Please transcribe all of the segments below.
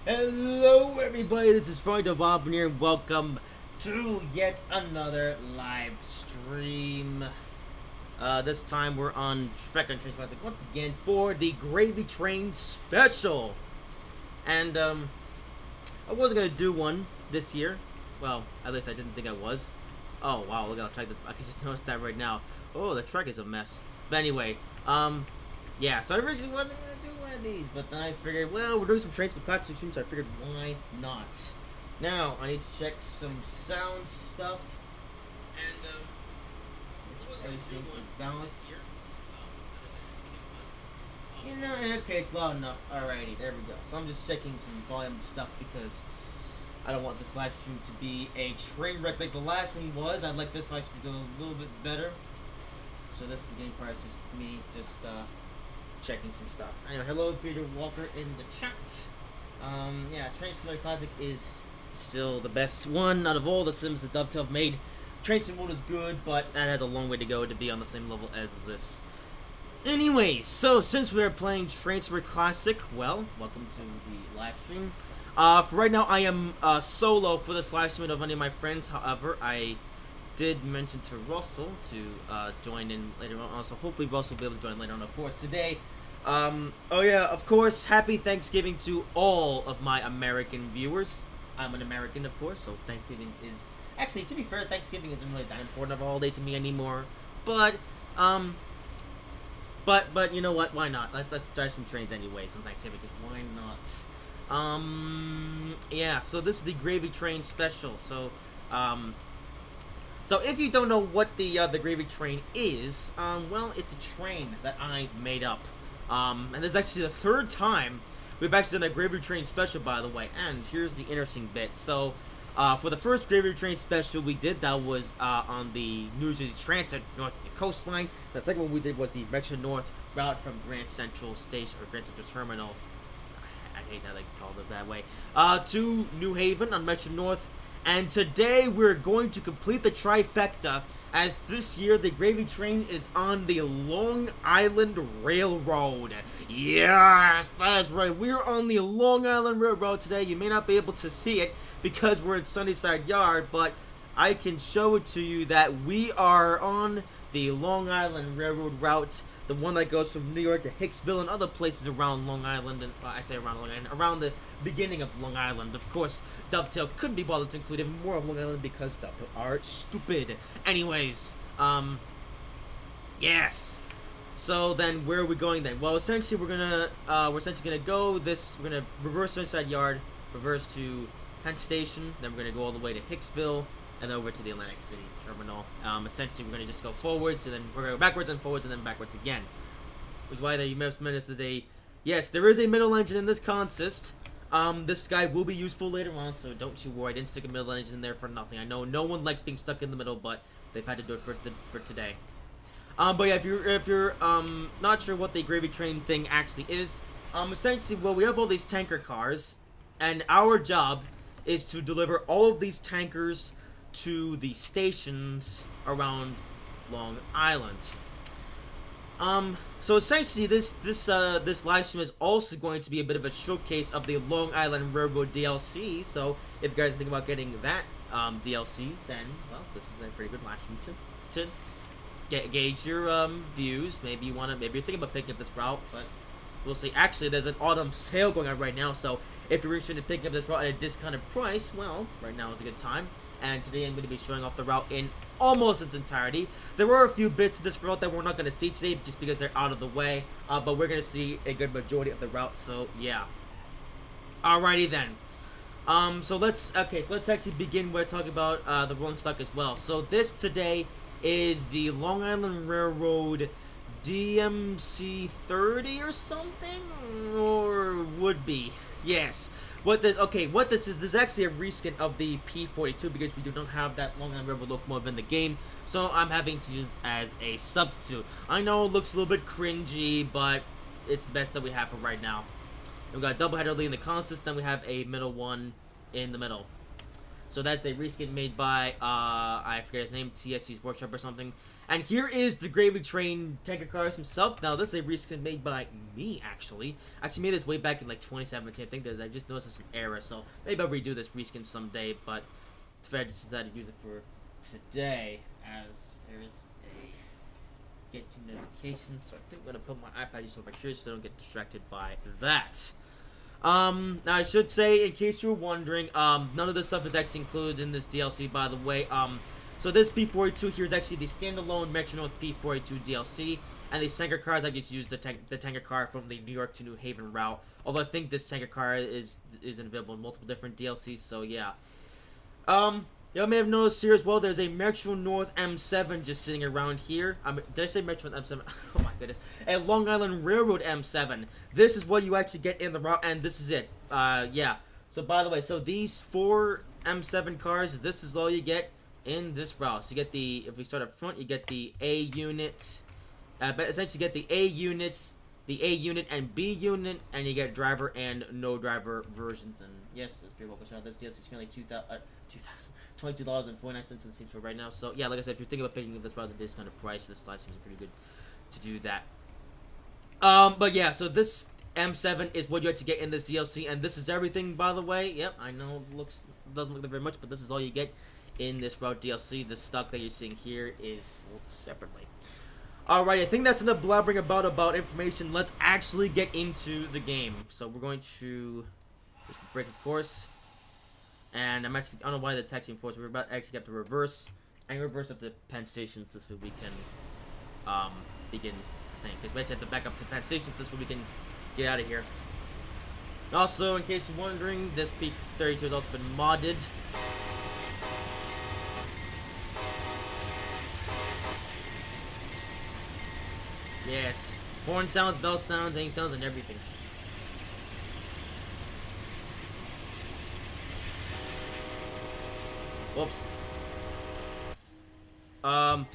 Hello everybody, this is Freud Bob here and welcome to yet another live stream. This time we're on Trek on Train Classic once again for the Gravy Train special. And I wasn't gonna do one this year. Well, at least I didn't think I was. Oh wow, look, I'll try this. I can just notice that right now. Oh, the truck is a mess. But anyway, yeah, so I originally wasn't going to do one of these, but then I figured, well, we're doing some Trains with Classic streams, so I figured, why not? Now, I need to check some sound stuff, and, everything is balanced. You know, okay, it's loud enough. Alrighty, there we go. So I'm just checking some volume stuff, because I don't want this live stream to be a train wreck like the last one was. I'd like this live stream to go a little bit better. So this beginning part is just me, checking some stuff. Anyway, hello Peter Walker in the chat. Yeah, Train Simulator Classic is still the best one out of all the sims that Dovetail have made. Train Sim World is good, but that has a long way to go to be on the same level as this. Anyway, so since we are playing Train Simulator Classic, well, welcome to the live stream. For right now, I am solo for this live stream of any of my friends. However, I did mention to Russell to join in later on, so hopefully Russell will be able to join later on, of course. Today, oh yeah, of course, happy Thanksgiving to all of my American viewers. I'm an American, of course, so Thanksgiving is... Actually, to be fair, Thanksgiving isn't really that important of a holiday to me anymore, but you know what, why not? Let's drive some trains anyways on Thanksgiving, because why not? Yeah, so this is the Gravy Train special, so, so if you don't know what the Gravy Train is, well, it's a train that I made up. And this is actually the third time we've actually done a Gravy Train special, by the way. And here's the interesting bit. So, for the first Gravy Train special we did, that was on the New Jersey Transit North Jersey coastline. The second one we did was the Metro North route from Grand Central Station, or Grand Central Terminal. I hate that they called it that way. To New Haven on Metro North. And today we're going to complete the trifecta, as this year the Gravy Train is on the Long Island Railroad. Yes, that is right. We're on the Long Island Railroad today. You may not be able to see it because we're in Sunnyside Yard, but I can show it to you that we are on the Long Island Railroad route, the one that goes from New York to Hicksville and other places around Long Island, and I say around Long Island, around the beginning of Long Island. Of course, Dovetail couldn't be bothered to include even more of Long Island because Dovetail are stupid. Anyways, yes. So then, where are we going then? Well, essentially we're gonna go this. We're gonna reverse Sunnyside Yard, reverse to Penn Station, then we're gonna go all the way to Hicksville, and then over to the Atlantic City Terminal. Essentially, we're going to just go forwards, and then we're going to go backwards and forwards, and then backwards again. Which is why you must notice there's a... Yes, there is a middle engine in this consist. This guy will be useful later on, so don't you worry. I didn't stick a middle engine in there for nothing. I know no one likes being stuck in the middle, but they've had to do it for today. But yeah, if you're not sure what the Gravy Train thing actually is, essentially, well, we have all these tanker cars, and our job is to deliver all of these tankers to the stations around Long Island. So essentially, this live stream is also going to be a bit of a showcase of the Long Island Railroad DLC. So if you guys think about getting that DLC, then well, this is a pretty good live stream to gauge your views. Maybe you're thinking about picking up this route, but we'll see. Actually, there's an autumn sale going on right now, so if you're interested in picking up this route at a discounted price, well, right now is a good time. And today I'm going to be showing off the route in almost its entirety. There are a few bits of this route that we're not going to see today just because they're out of the way, but we're going to see a good majority of the route, so yeah. Alrighty then. So let's actually begin with talking about the rolling stock as well. So this today is the Long Island Railroad DMC 30 or something, or would be. Yes. What this is actually a reskin of the P42 because we do not have that Long Island Railroad locomotive in the game, so I'm having to use it as a substitute. I know it looks a little bit cringy, but it's the best that we have for right now. We've got a double header leading the consist, then we have a middle one in the middle. So that's a reskin made by, I forget his name, TSC's Workshop or something. And here is the Gravely Trained Tanker Cars himself. Now, this is a reskin made by me, actually. I actually made this way back in, like, 2017. I think that I just noticed some error, so maybe I'll redo this reskin someday, but I decided to use it for today, as there is a get to notifications. So I think I'm going to put my iPad just over here so I don't get distracted by that. Now I should say, in case you were wondering, none of this stuff is actually included in this DLC, by the way. So this P-42 here is actually the standalone Metro North P-42 DLC, and the tanker cars I just used the tanker car from the New York to New Haven route. Although I think this tanker car is available in multiple different DLCs, so yeah. You may have noticed here as well, there's a Metro North M7 just sitting around here. Did I say Metro North M7? Oh my goodness. A Long Island Railroad M7. This is what you actually get in the route, and this is it. Yeah. So by the way, so these 4 M7 cars, this is all you get in this route. So you get the, if we start up front, you get the A unit. But essentially you get the A units, the A unit and B unit, and you get driver and no driver versions. And yes, it's pretty well push out. This DLC is currently $22.49 in the Steam store right now. So yeah, like I said, if you're thinking about picking up this route at this kind of price, this live seems pretty good to do that. But yeah, so this M7 is what you have to get in this DLC, and this is everything, by the way. Yep, I know it doesn't look like very much, but this is all you get in this route DLC. The stock that you're seeing here is sold separately. Alright, I think that's enough blabbering about information. Let's actually get into the game. So we're going to just break a course. And I don't know why the texting force. We're about to actually get to reverse. And reverse up to Penn Stations. This way we can begin the thing. Because we have to back up to Penn Stations. This way we can get out of here. And also, in case you're wondering, this P-32 has also been modded. Yes. Horn sounds, bell sounds, aim sounds, and everything. Whoops. Uh-oh.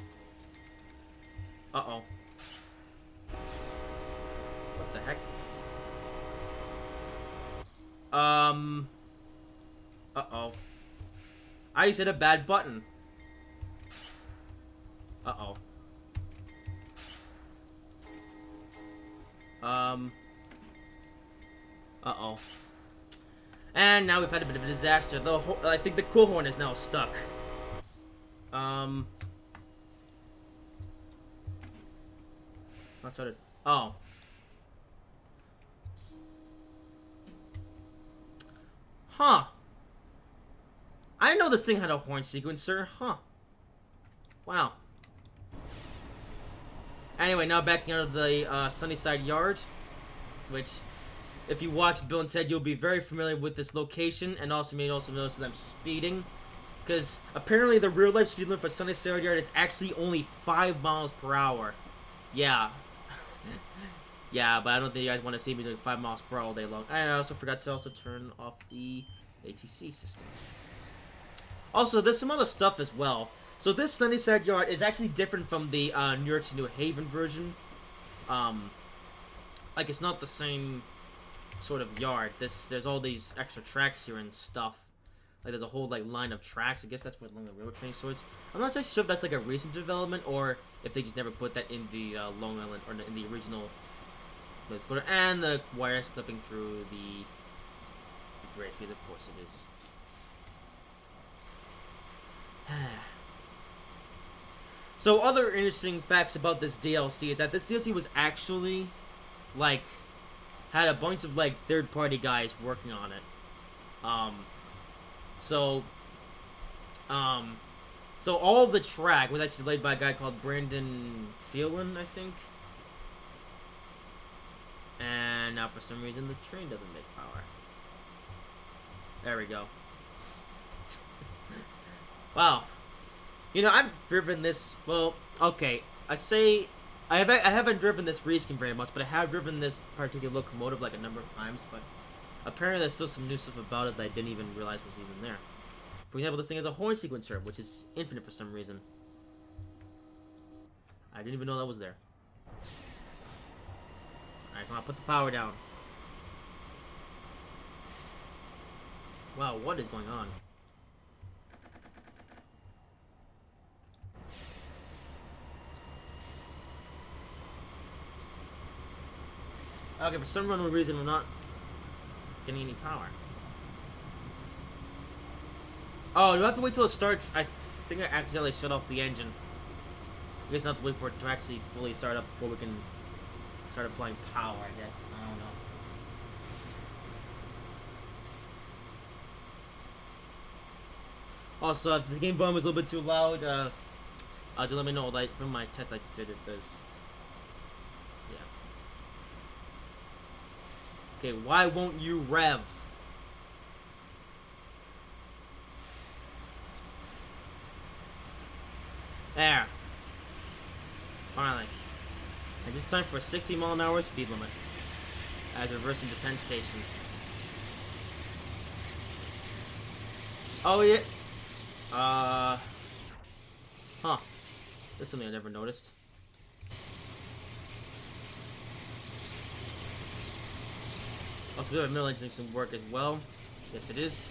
What the heck? Uh-oh. I just hit a bad button. Uh-oh. Uh-oh. And now we've had a bit of a disaster. I think the cool horn is now stuck. Not started. Oh. Huh. I didn't know this thing had a horn sequencer. Huh. Wow. Anyway, now backing out of the Sunnyside Yard, which, if you watch Bill and Ted, you'll be very familiar with this location, and also may also notice that I'm speeding, because apparently the real-life speed limit for Sunnyside Yard is actually only 5 miles per hour. Yeah. Yeah, but I don't think you guys want to see me doing 5 miles per hour all day long. And I also forgot to also turn off the ATC system. Also, there's some other stuff as well. So this Sunnyside Yard is actually different from the New York to New Haven version. Like, it's not the same sort of yard. There's all these extra tracks here and stuff. Like, there's a whole, like, line of tracks. I guess that's what Long Island Railroad train sorts. I'm not actually sure if that's, like, a recent development or if they just never put that in the Long Island, or in the original. Let's go to, and the wires clipping through the bridge, because of course it is. So, other interesting facts about this DLC is that this DLC was actually, like, had a bunch of, like, third-party guys working on it. So all of the track was actually laid by a guy called Brandon Phelan, I think. And now, for some reason, the train doesn't make power. There we go. Wow. You know, I've driven this, well, okay, I haven't driven this reskin very much, but I have driven this particular locomotive like a number of times, but apparently there's still some new stuff about it that I didn't even realize was even there. For example, this thing has a horn sequencer, which is infinite for some reason. I didn't even know that was there. Alright, come on, put the power down. Wow, what is going on? Okay, for some unknown reason, we're not getting any power. Oh, do I have to wait till it starts? I think I accidentally shut off the engine. I guess I have to wait for it to actually fully start up before we can start applying power, I guess. I don't know. Also, if the game volume was a little bit too loud, just let me know. Like, from my test I just did, it does. Yeah. Okay, why won't you rev? There. Finally. And just time for a 60-mile-an-hour speed limit. As reversing to Penn Station. Oh, yeah. Huh. This is something I never noticed. Also, we have a middle engine some work as well. Yes, it is.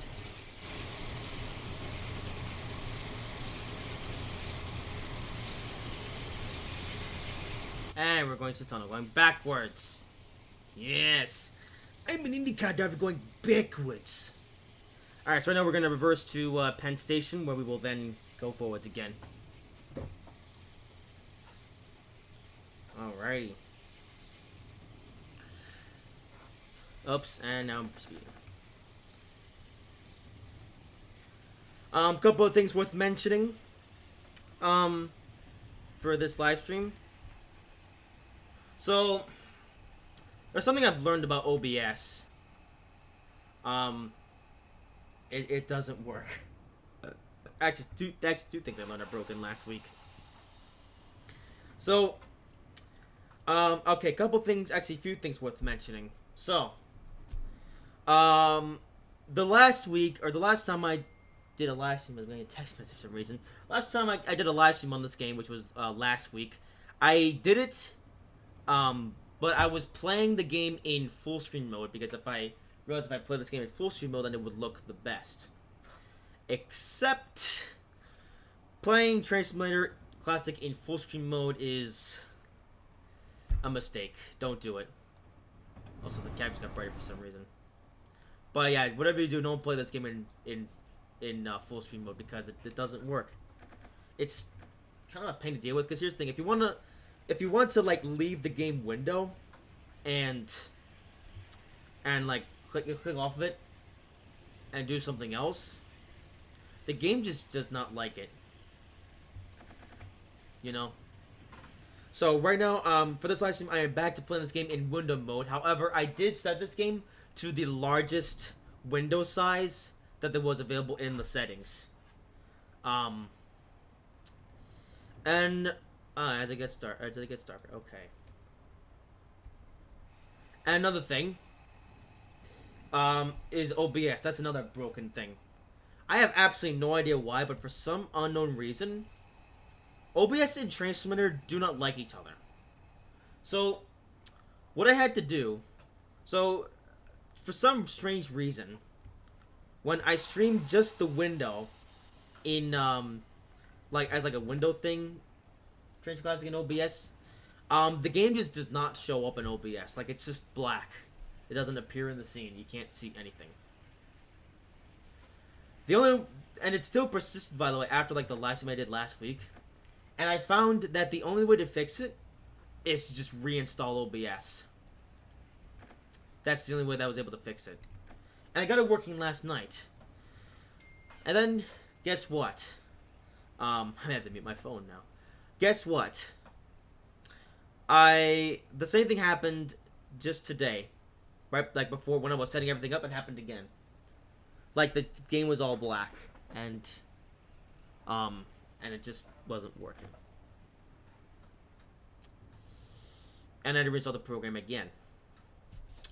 And we're going to the tunnel, going backwards. Yes. I'm an IndyCar driver going backwards. Alright, so right now we're going to reverse to Penn Station, where we will then go forwards again. Alrighty. Oops, and now I'm speeding. Couple of things worth mentioning. For this live stream. So, there's something I've learned about OBS. It doesn't work. Actually, two things I learned are broken last week. So, okay, couple things, actually a few things worth mentioning. So, the last week, or the last time I did a live stream, I was getting a text message for some reason. Last time I did a live stream on this game, which was, last week, I did it, but I was playing the game in full screen mode, because if I realized if I played this game in full screen mode, then it would look the best. Except, playing Train Simulator Classic in full screen mode is a mistake. Don't do it. Also, the camera's got brighter for some reason. But yeah, whatever you do, don't play this game in full screen mode, because it doesn't work. It's kind of a pain to deal with, because here's the thing: if you want to like leave the game window, and like click off of it, and do something else, the game just does not like it. You know. So right now, for this live stream, I am back to playing this game in window mode. However, I did set this game to the largest window size that there was available in the settings. And as it gets darker, okay. And another thing, is OBS. That's another broken thing. I have absolutely no idea why, but for some unknown reason, OBS and Train Simulator do not like each other. So, what I had to do, so, for some strange reason, when I stream just the window in, like, as like a window thing, Train Simulator Classic in OBS, the game just does not show up in OBS. Like, it's just black. It doesn't appear in the scene. You can't see anything. And it still persisted, by the way, after, like, the live stream I did last week. And I found that the only way to fix it is to just reinstall OBS. That's the only way that I was able to fix it. And I got it working last night. And then, guess what? I have to mute my phone now. Guess what? The same thing happened just today. Right, like before, when I was setting everything up, it happened again. Like, the game was all black. And it just wasn't working. And I had to reinstall the program again.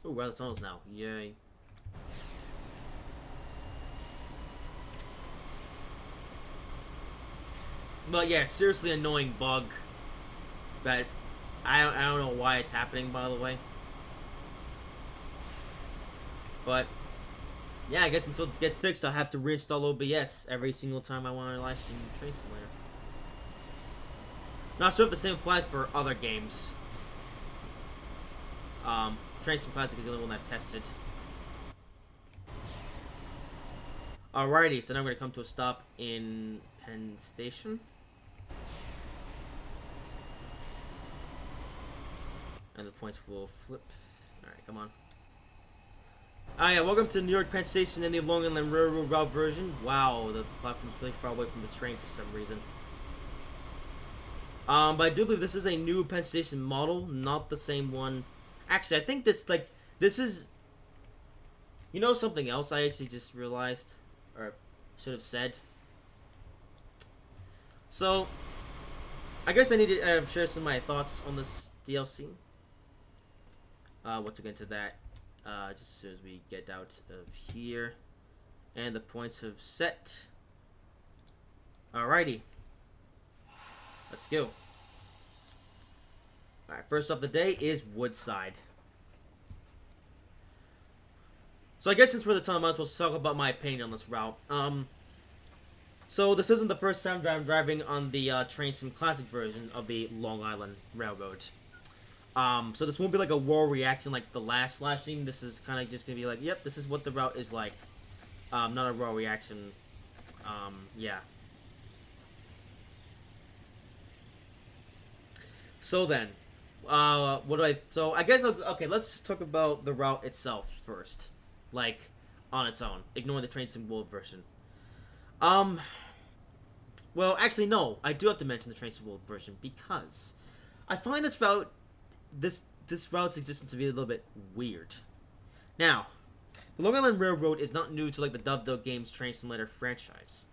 Ooh, we're out of tunnels now. Yay. But yeah, seriously annoying bug that I don't know why it's happening, by the way. But yeah, I guess until it gets fixed, I'll have to reinstall OBS every single time I want to live stream Train Simulator. Not sure if the same applies for other games. Train Train Sim Classic is the only one I've tested. Alrighty, so now we're gonna come to a stop in Penn Station. And the points will flip. Alright, come on. Ah, yeah, welcome to New York Penn Station in the Long Island Railroad route version. Wow, the platform's really far away from the train for some reason. But I do believe this is a new Penn Station model, not the same one. Actually, I think this is... You know something else I actually just realized? Or should have said? So, I guess I need to share some of my thoughts on this DLC. We'll get into that just as soon as we get out of here. And the points have set. Alrighty. Let's go. Alright, first off the day is Woodside. So I guess since we're the time, I might as well talk about my opinion on this route. So this isn't the first time that I'm driving on the Train Sim Classic version of the Long Island Railroad. So this won't be like a raw reaction like the last live stream. This is kind of just gonna be like, yep, this is what the route is like. Not a raw reaction. Yeah. So then, what do I? So I guess okay. Let's talk about the route itself first, like on its own, ignoring the Train Sim World version. Well, actually, no. I do have to mention the Train Sim World version because I find this route, this route's existence to be a little bit weird. Now, the Long Island Railroad is not new to like the Dovetail Games Train Simulator franchise.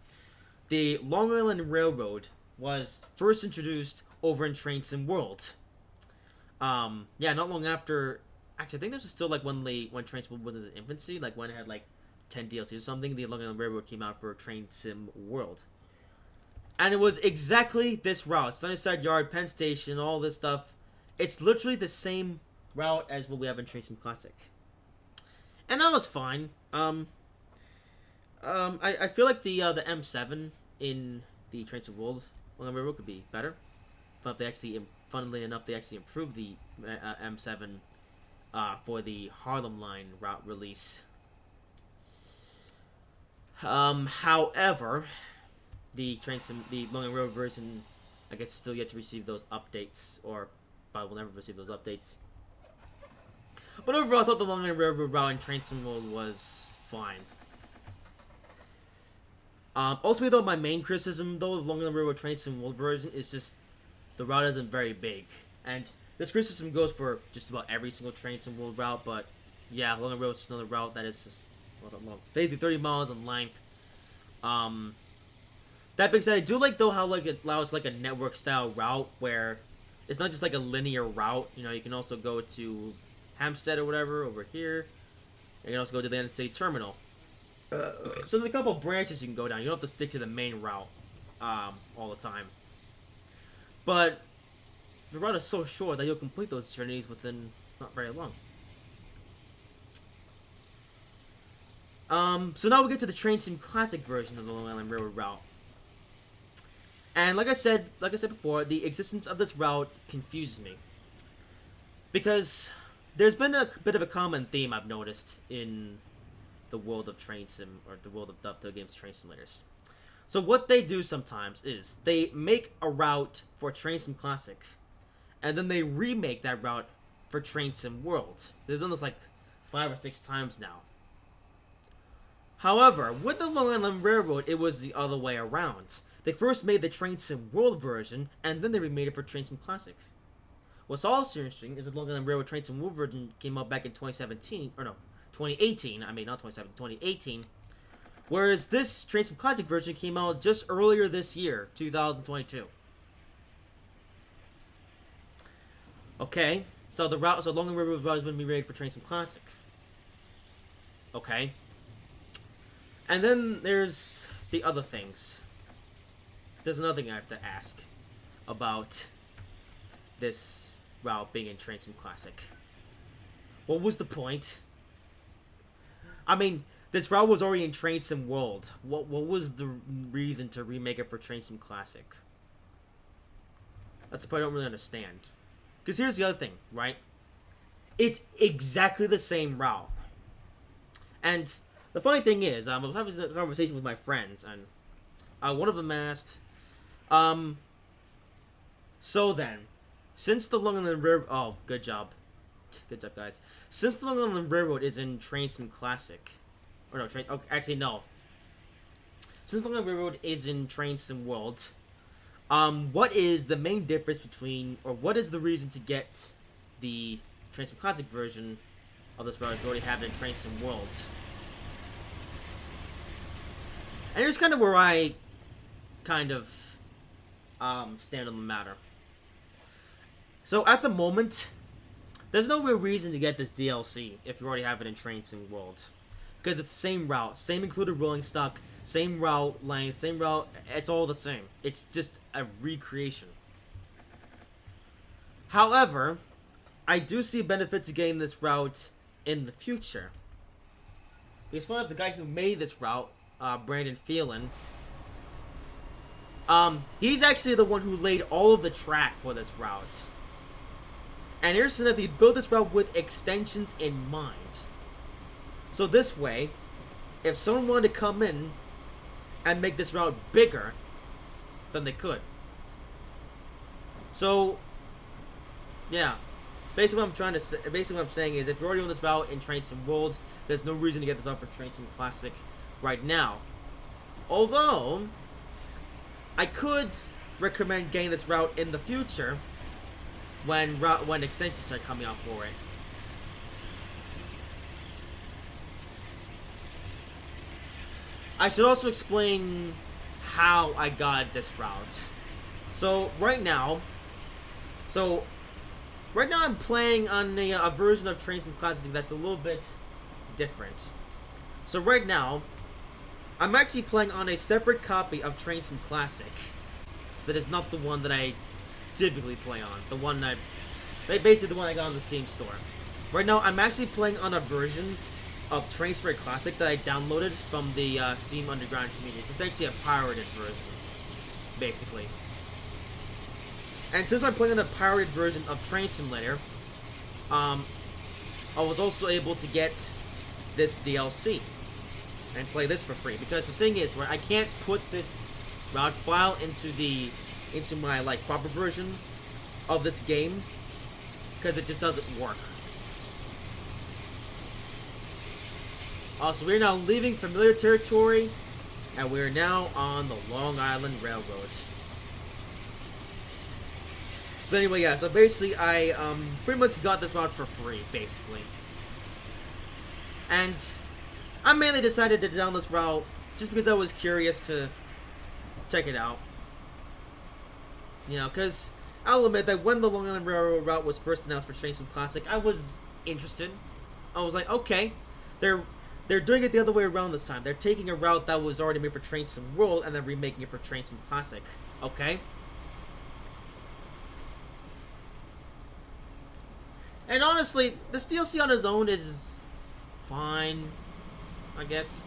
The Long Island Railroad was first introduced over in Train Sim World. Yeah, not long after. Actually, I think this was still like when Train Sim World was in infancy, like when it had like 10 DLCs or something. The Long Island Railroad came out for Train Sim World, and it was exactly this route: Sunnyside Yard, Penn Station, all this stuff. It's literally the same route as what we have in Train Sim Classic, and that was fine. I feel like the M7 in the Train Sim World Long Island Railroad could be better. But they actually, funnily enough, they actually improved the M7 for the Harlem Line route release. However, the Long Island Railroad version, I guess, still yet to receive those updates, or probably will never receive those updates. But overall, I thought the Long Island Railroad route in Train Sim World was fine. Ultimately, though, my main criticism, though, of the Long Island Railroad Train Sim World version is just the route isn't very big. And this criticism goes for just about every single Train Sim World route, but yeah, Long Island Railroad is another route that is just, well, basically 30 miles in length. That being said, I do like, though, how like it allows like a network-style route where it's not just like a linear route. You know, you can also go to Hampstead or whatever over here. You can also go to the Interstate Terminal. So there's a couple branches you can go down. You don't have to stick to the main route all the time. But the route is so short that you'll complete those journeys within not very long. So now we get to the Train Sim Classic version of the Long Island Railroad route. And like I said before, the existence of this route confuses me. Because there's been a bit of a common theme I've noticed in the world of Train Sim, or the world of Dovetail Games Train Simulators. So what they do sometimes is they make a route for Train Sim Classic, and then they remake that route for Train Sim World. They've done this like 5 or 6 times now. However, with the Long Island Railroad, it was the other way around. They first made the Train Sim World version, and then they remade it for Train Sim Classic. What's also interesting is that the Long Island Railroad Train Sim World version came out back in 2017, or no, 2018, I mean not 2017, 2018. Whereas this Train Sim Classic version came out just earlier this year, 2022. Okay, so Long Island Railroad route is going to be ready for Train Sim Classic. Okay. And then there's the other things. There's another thing I have to ask about this route being in Train Sim Classic. What was the point? I mean, this route was already in Train Sim World. What was the reason to remake it for Train Sim Classic? That's the part I don't really understand. Because here's the other thing, right? It's exactly the same route. And the funny thing is, I was having a conversation with my friends, and one of them asked, so then, since the Long Island Railroad, oh, good job, guys. Since the Long Island Railroad is in Train Sim Classic, or no, actually no. Since the Long Island Railroad is in Train Sim World, what is the main difference between, or what is the reason to get the Train Sim Classic version of this route if you already have it in Train Sim World? And here's kind of where I kind of stand on the matter. So at the moment, there's no real reason to get this DLC if you already have it in Train Sim World. Because it's the same route, same included rolling stock, same route length, same route, it's all the same. It's just a recreation. However, I do see a benefit to getting this route in the future. Because one of the guy who made this route, Brandon Phelan, he's actually the one who laid all of the track for this route. And here's if he built this route with extensions in mind. So this way, if someone wanted to come in and make this route bigger, then they could. So, yeah. Basically what I'm trying to say, basically what I'm saying is if you're already on this route in Train Sim World, there's no reason to get this route for Train Sim Classic right now. Although, I could recommend getting this route in the future when extensions start coming out for it. I should also explain how I got this route. So right now I'm playing on a version of Train Sim Classic that's a little bit different. So right now, I'm actually playing on a separate copy of Train Sim Classic that is not the one that I typically play on. Basically the one I got on the Steam store. Right now, I'm actually playing on a version of Train Sim Classic that I downloaded from the Steam Underground community. It's essentially a pirated version, basically. And since I'm playing on a pirated version of Train Simulator, I was also able to get this DLC and play this for free. Because the thing is, I can't put this route file into my proper version of this game because it just doesn't work. So we're now leaving familiar territory, and we're now on the Long Island Railroad. But anyway, yeah, so basically I pretty much got this route for free, basically. And I mainly decided to download this route just because I was curious to check it out. You know, because I'll admit that when the Long Island Railroad route was first announced for Train Sim Classic, I was interested. I was like, okay, they're doing it the other way around this time. They're taking a route that was already made for Train Sim World and then remaking it for Train Sim Classic. Okay? And honestly, this DLC on its own is fine, I guess.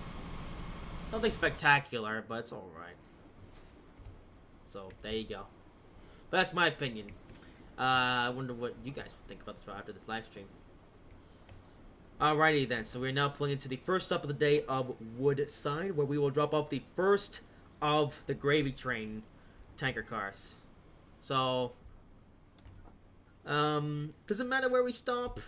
Nothing spectacular, but it's alright. So, there you go. But that's my opinion. I wonder what you guys would think about this after this live stream. Alrighty then, so we're now pulling into the first stop of the day of Woodside, where we will drop off the first of the gravy train tanker cars. So, does it matter where we stop?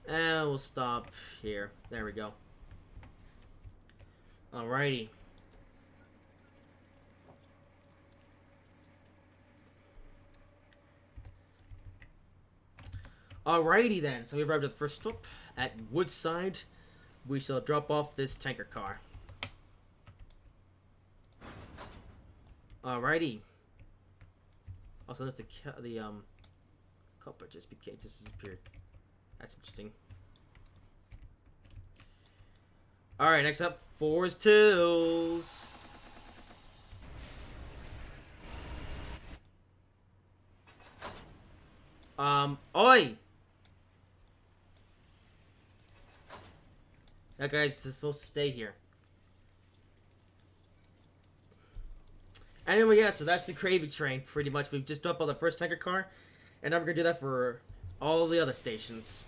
We'll stop here. There we go. Alrighty. Alrighty then, so we arrived at the first stop at Woodside. We shall drop off this tanker car. Alrighty. Also, there's the culprit just disappeared. That's interesting. Alright, next up, Fours Tills. Oi! That guy's supposed to stay here. Anyway, yeah, so that's the gravy train, pretty much. We've just dropped on the first tanker car, and now we're gonna do that for all the other stations.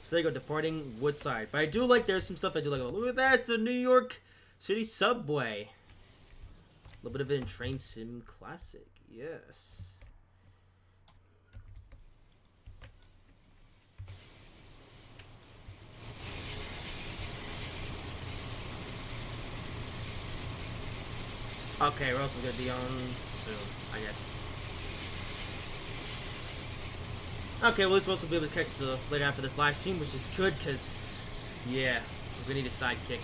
So there you go, departing Woodside. But I do like, there's some stuff I do like. Look at that, it's the New York City subway. A little bit of it in Train Sim Classic, yes. Okay, what else is gonna be on soon, I guess. Okay, well, at least we'll also be able to catch the later after this live stream, which is good, because, yeah, we're gonna need a sidekick.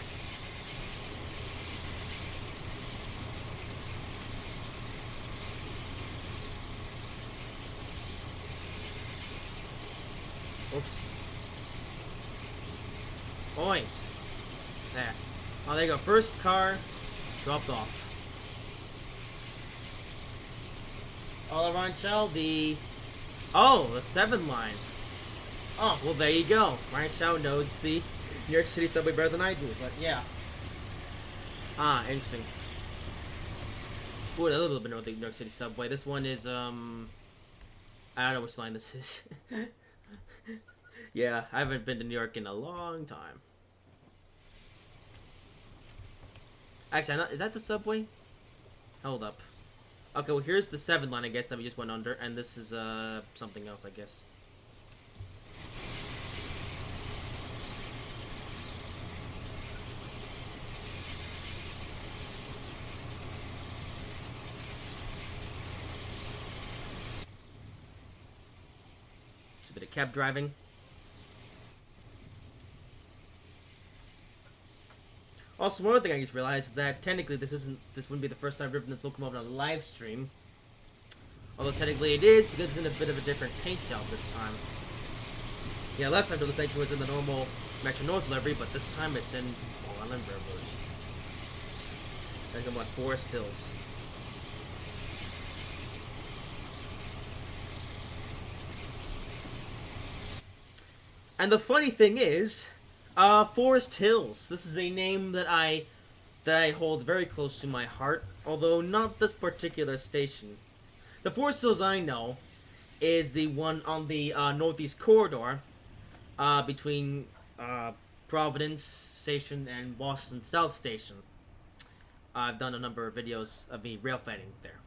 Oops. Oi! There. Oh, there you go. First car dropped off. All around Shell, the 7 line. Oh, well, there you go. Ryan Chow knows the New York City subway better than I do, but yeah. Ah, interesting. Ooh, a little bit of the New York City subway. This one is, I don't know which line this is. Yeah, I haven't been to New York in a long time. Actually, is that the subway? Hold up. Okay, well, here's the 7 line, I guess, that we just went under, and this is, something else, I guess. Just a bit of cab driving. Also, one other thing I just realized is that technically this wouldn't be the first time I've driven this locomotive on a live stream. Although technically it is, because it's in a bit of a different paint job this time. Yeah, last time it was in the normal Metro North livery, but this time it's in Long Island Railroad. I think I'm on Forest Hills. And the funny thing is, Forest Hills. This is a name that I hold very close to my heart, although not this particular station. The Forest Hills I know is the one on the Northeast Corridor between Providence Station and Boston South Station. I've done a number of videos of me rail fanning there.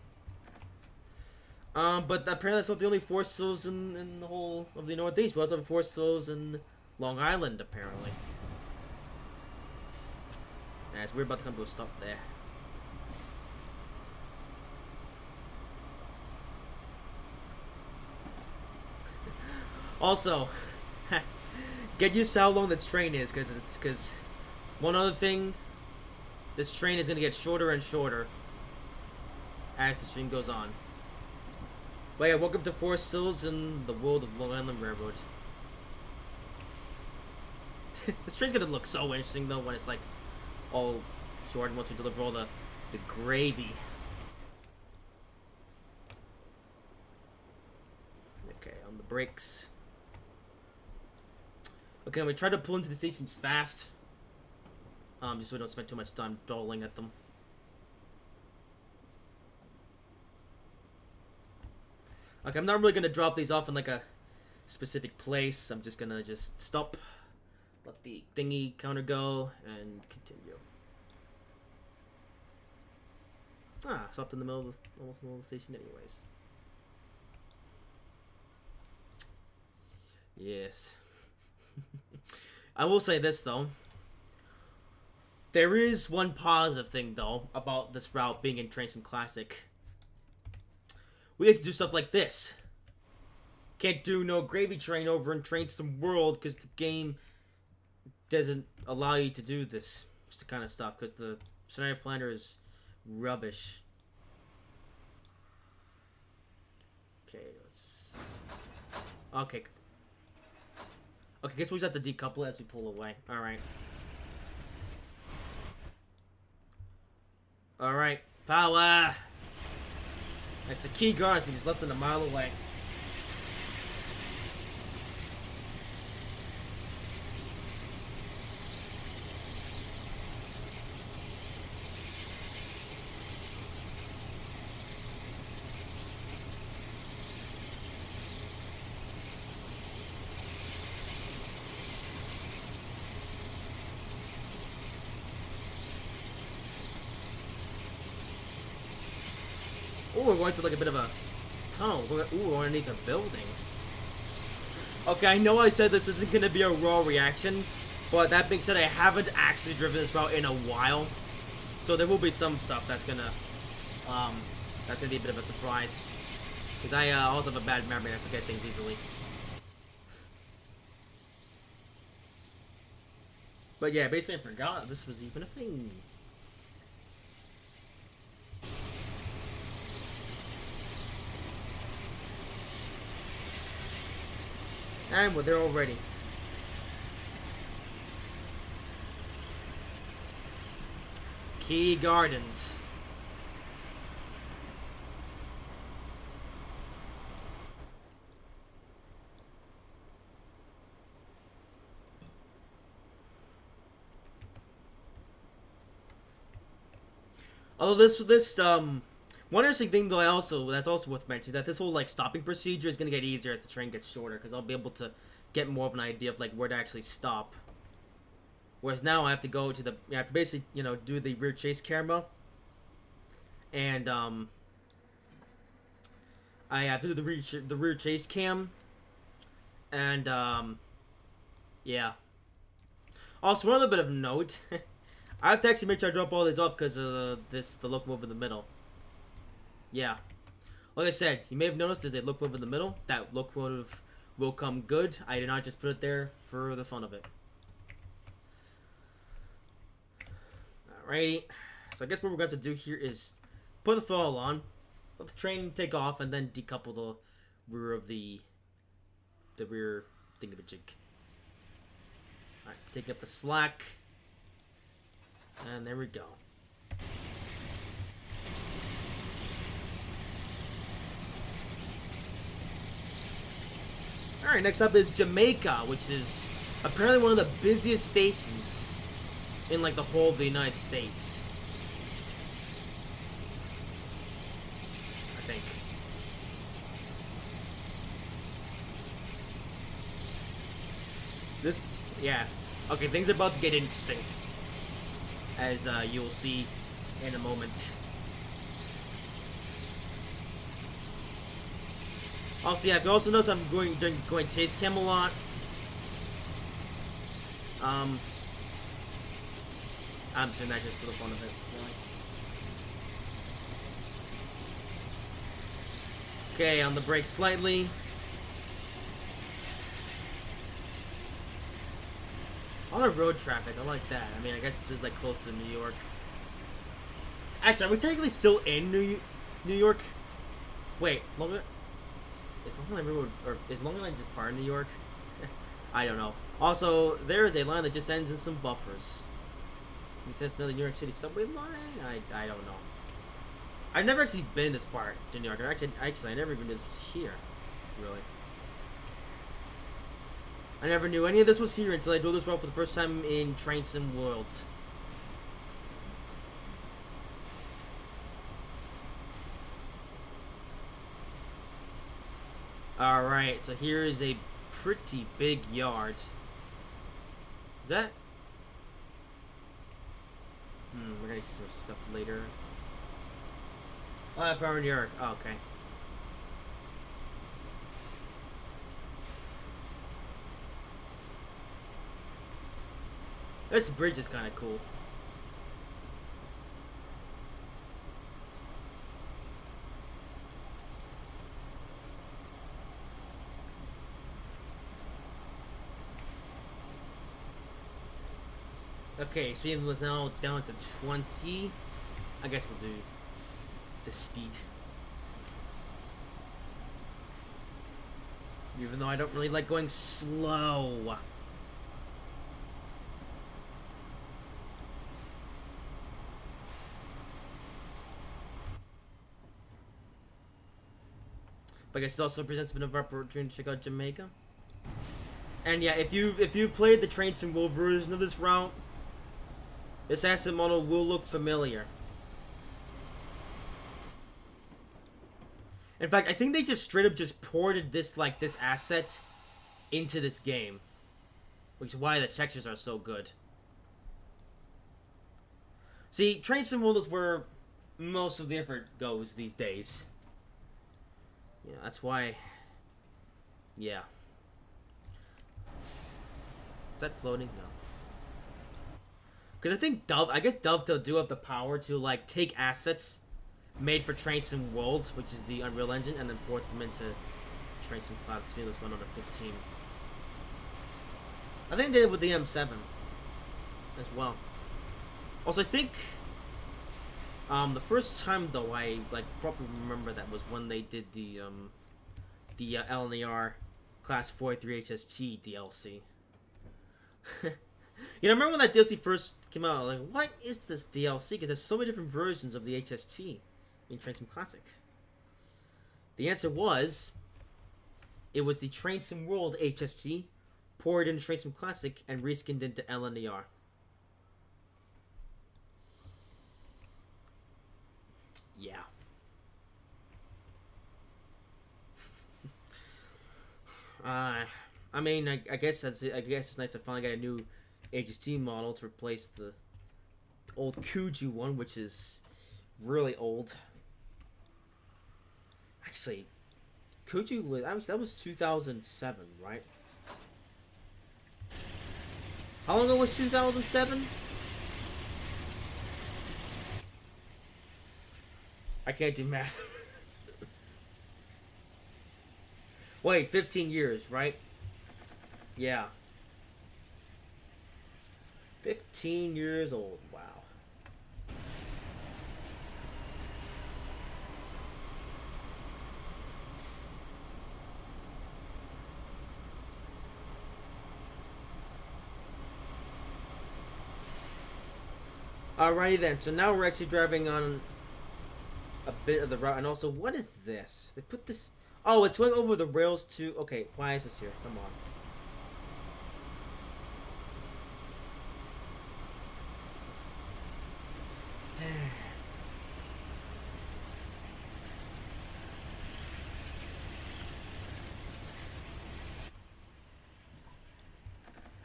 But apparently that's not the only Forest Hills in the whole of the Northeast. We also have Forest Hills in Long Island, apparently. As we're about to come to a stop there. Also, get used to how long this train is, because one other thing, this train is going to get shorter and shorter as the stream goes on. But yeah, welcome to Forest Hills in the world of Long Island Railroad. This train's gonna look so interesting though when it's like all short and once we deliver all the gravy. Okay, on the brakes. Okay, we try to pull into the stations fast. Just so we don't spend too much time dawdling at them. Okay, I'm not really gonna drop these off in like a specific place. I'm just gonna stop. Let the thingy counter go, and continue. Ah, stopped in the middle of almost in the middle of the station anyways. Yes. I will say this, though. There is one positive thing, though, about this route being in Train Sim Classic. We get to do stuff like this. Can't do no gravy train over in Train Sim World, because the game doesn't allow you to do this kind of stuff because the scenario planner is rubbish. Okay, let's. Okay, guess we just have to decouple it as we pull away. Alright. Alright, power! Next to key guards, which is less than a mile away. Oh, we're going through like a bit of a tunnel. Ooh, underneath a building. Okay, I know I said this isn't going to be a raw reaction, but that being said, I haven't actually driven this route in a while. So there will be some stuff that's gonna be a bit of a surprise. Because I also have a bad memory and I forget things easily. But yeah, basically I forgot this was even a thing. And we're there already. Key Gardens. Although one interesting thing though that's also worth mentioning is that this whole like stopping procedure is gonna get easier as the train gets shorter, because I'll be able to get more of an idea of like where to actually stop. Whereas now I have to go to I have to basically, you know, do the rear chase camera. And I have to do the rear chase cam. And yeah. Also, one other bit of note. I have to actually make sure I drop all these off because of the locomotive in the middle. Yeah. Like I said, you may have noticed there's a locomotive in the middle. That locomotive will come good. I did not just put it there for the fun of it. Alrighty. So I guess what we're going to have to do here is put the throttle on, let the train take off, and then decouple the rear of the rear thingamajig. Alright, take up the slack. And there we go. Alright, next up is Jamaica, which is apparently one of the busiest stations in like the whole of the United States. I think. Yeah. Okay, things are about to get interesting. As you'll see in a moment. Also, yeah, if you also notice, I'm going chase cam a lot. I'm doing that just for the fun of it. Really. Okay, on the brake slightly. A lot of road traffic, I like that. I mean, I guess this is like close to New York. Actually, are we technically still in New York? Wait, is Long Island Railroad, or is Long Island just part of New York? I don't know. Also, there is a line that just ends in some buffers. You said it's another New York City subway line? I don't know. I've never actually been in this part to New York. Actually, I never even knew this was here. Really. I never knew any of this was here until I drove this route for the first time in Train Sim World. Alright, so here is a pretty big yard. Is that? We're gonna see some stuff later. Oh, Power New York. Oh, okay. This bridge is kind of cool. Okay, speed was now down to 20. I guess we'll do the speed. Even though I don't really like going slow. But I guess it also presents a bit of an opportunity to check out Jamaica. And yeah, if you played the Train Sim World version of this route, this asset model will look familiar. In fact, I think they just straight up just ported this asset into this game, which is why the textures are so good. See, Train Sim World is where most of the effort goes these days. Yeah, that's why. Yeah. Is that floating? No. Because I think I guess Dovetail do have the power to like take assets made for Train Sim World, which is the Unreal Engine, and then port them into Train Sim Classic. Maybe that's going on to 15. I think they did it with the M7 as well. Also, I think the first time though I like probably remember that was when they did the LNAR Class 43 HST DLC. You know, remember when that DLC first came out? Like, what is this DLC? Because there's so many different versions of the HST in Train Sim Classic. The answer was, it was the Train Sim World HST poured into Train Sim Classic and reskinned into LNER. Yeah. I mean, I guess that's it. I guess it's nice to finally get a new HST model to replace the old Kuju one, which is really old. Actually, Kuju was that was 2007, right? How long ago was 2007? I can't do math. Wait, 15 years, right? Yeah. 15 years old. Wow. Alrighty then, so now we're actually driving on a bit of the route, and also, what is this? They put this... Oh, it's going over the rails too. Okay, why is this here? Come on.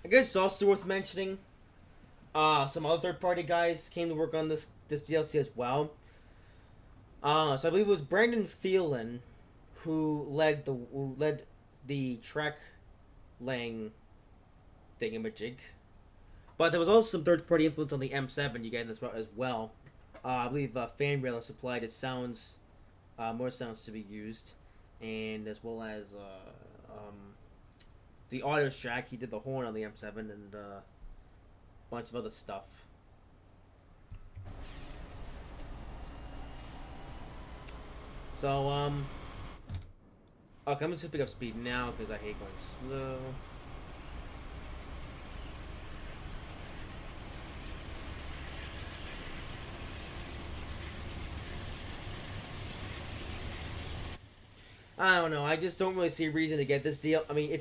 I guess it's also worth mentioning, some other third-party guys came to work on this DLC as well. So I believe it was Brandon Phelan who led the track laying thingamajig. But there was also some third-party influence on the M7 you get in this as well. I believe Fanrail supplied its sounds, more sounds to be used, and as well as the audio shack. He did the horn on the M7 and a bunch of other stuff. So okay, I'm just gonna pick up speed now because I hate going slow. I don't know. I just don't really see a reason to get this deal. I mean,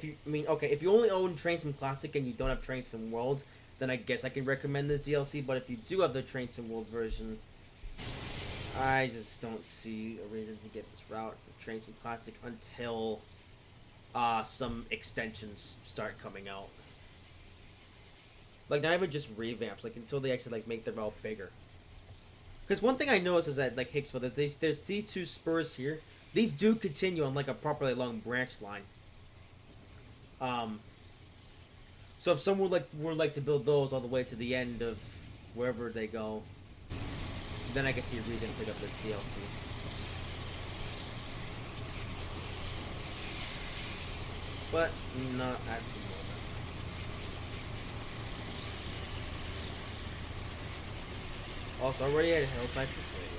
okay, if you only own Train Sim Classic and you don't have Train Sim World, then I guess I can recommend this DLC. But if you do have the Train Sim World version, I just don't see a reason to get this route for Train Sim Classic until some extensions start coming out. Like, not even just revamps, like until they actually like make the route bigger. Because one thing I noticed is that like Hicksville, that there's these two spurs here. These do continue on like a properly long branch line. So if someone would like to build those all the way to the end of wherever they go, then I can see a reason to pick up this DLC. But not at the moment. Also, already at Hillside Facility.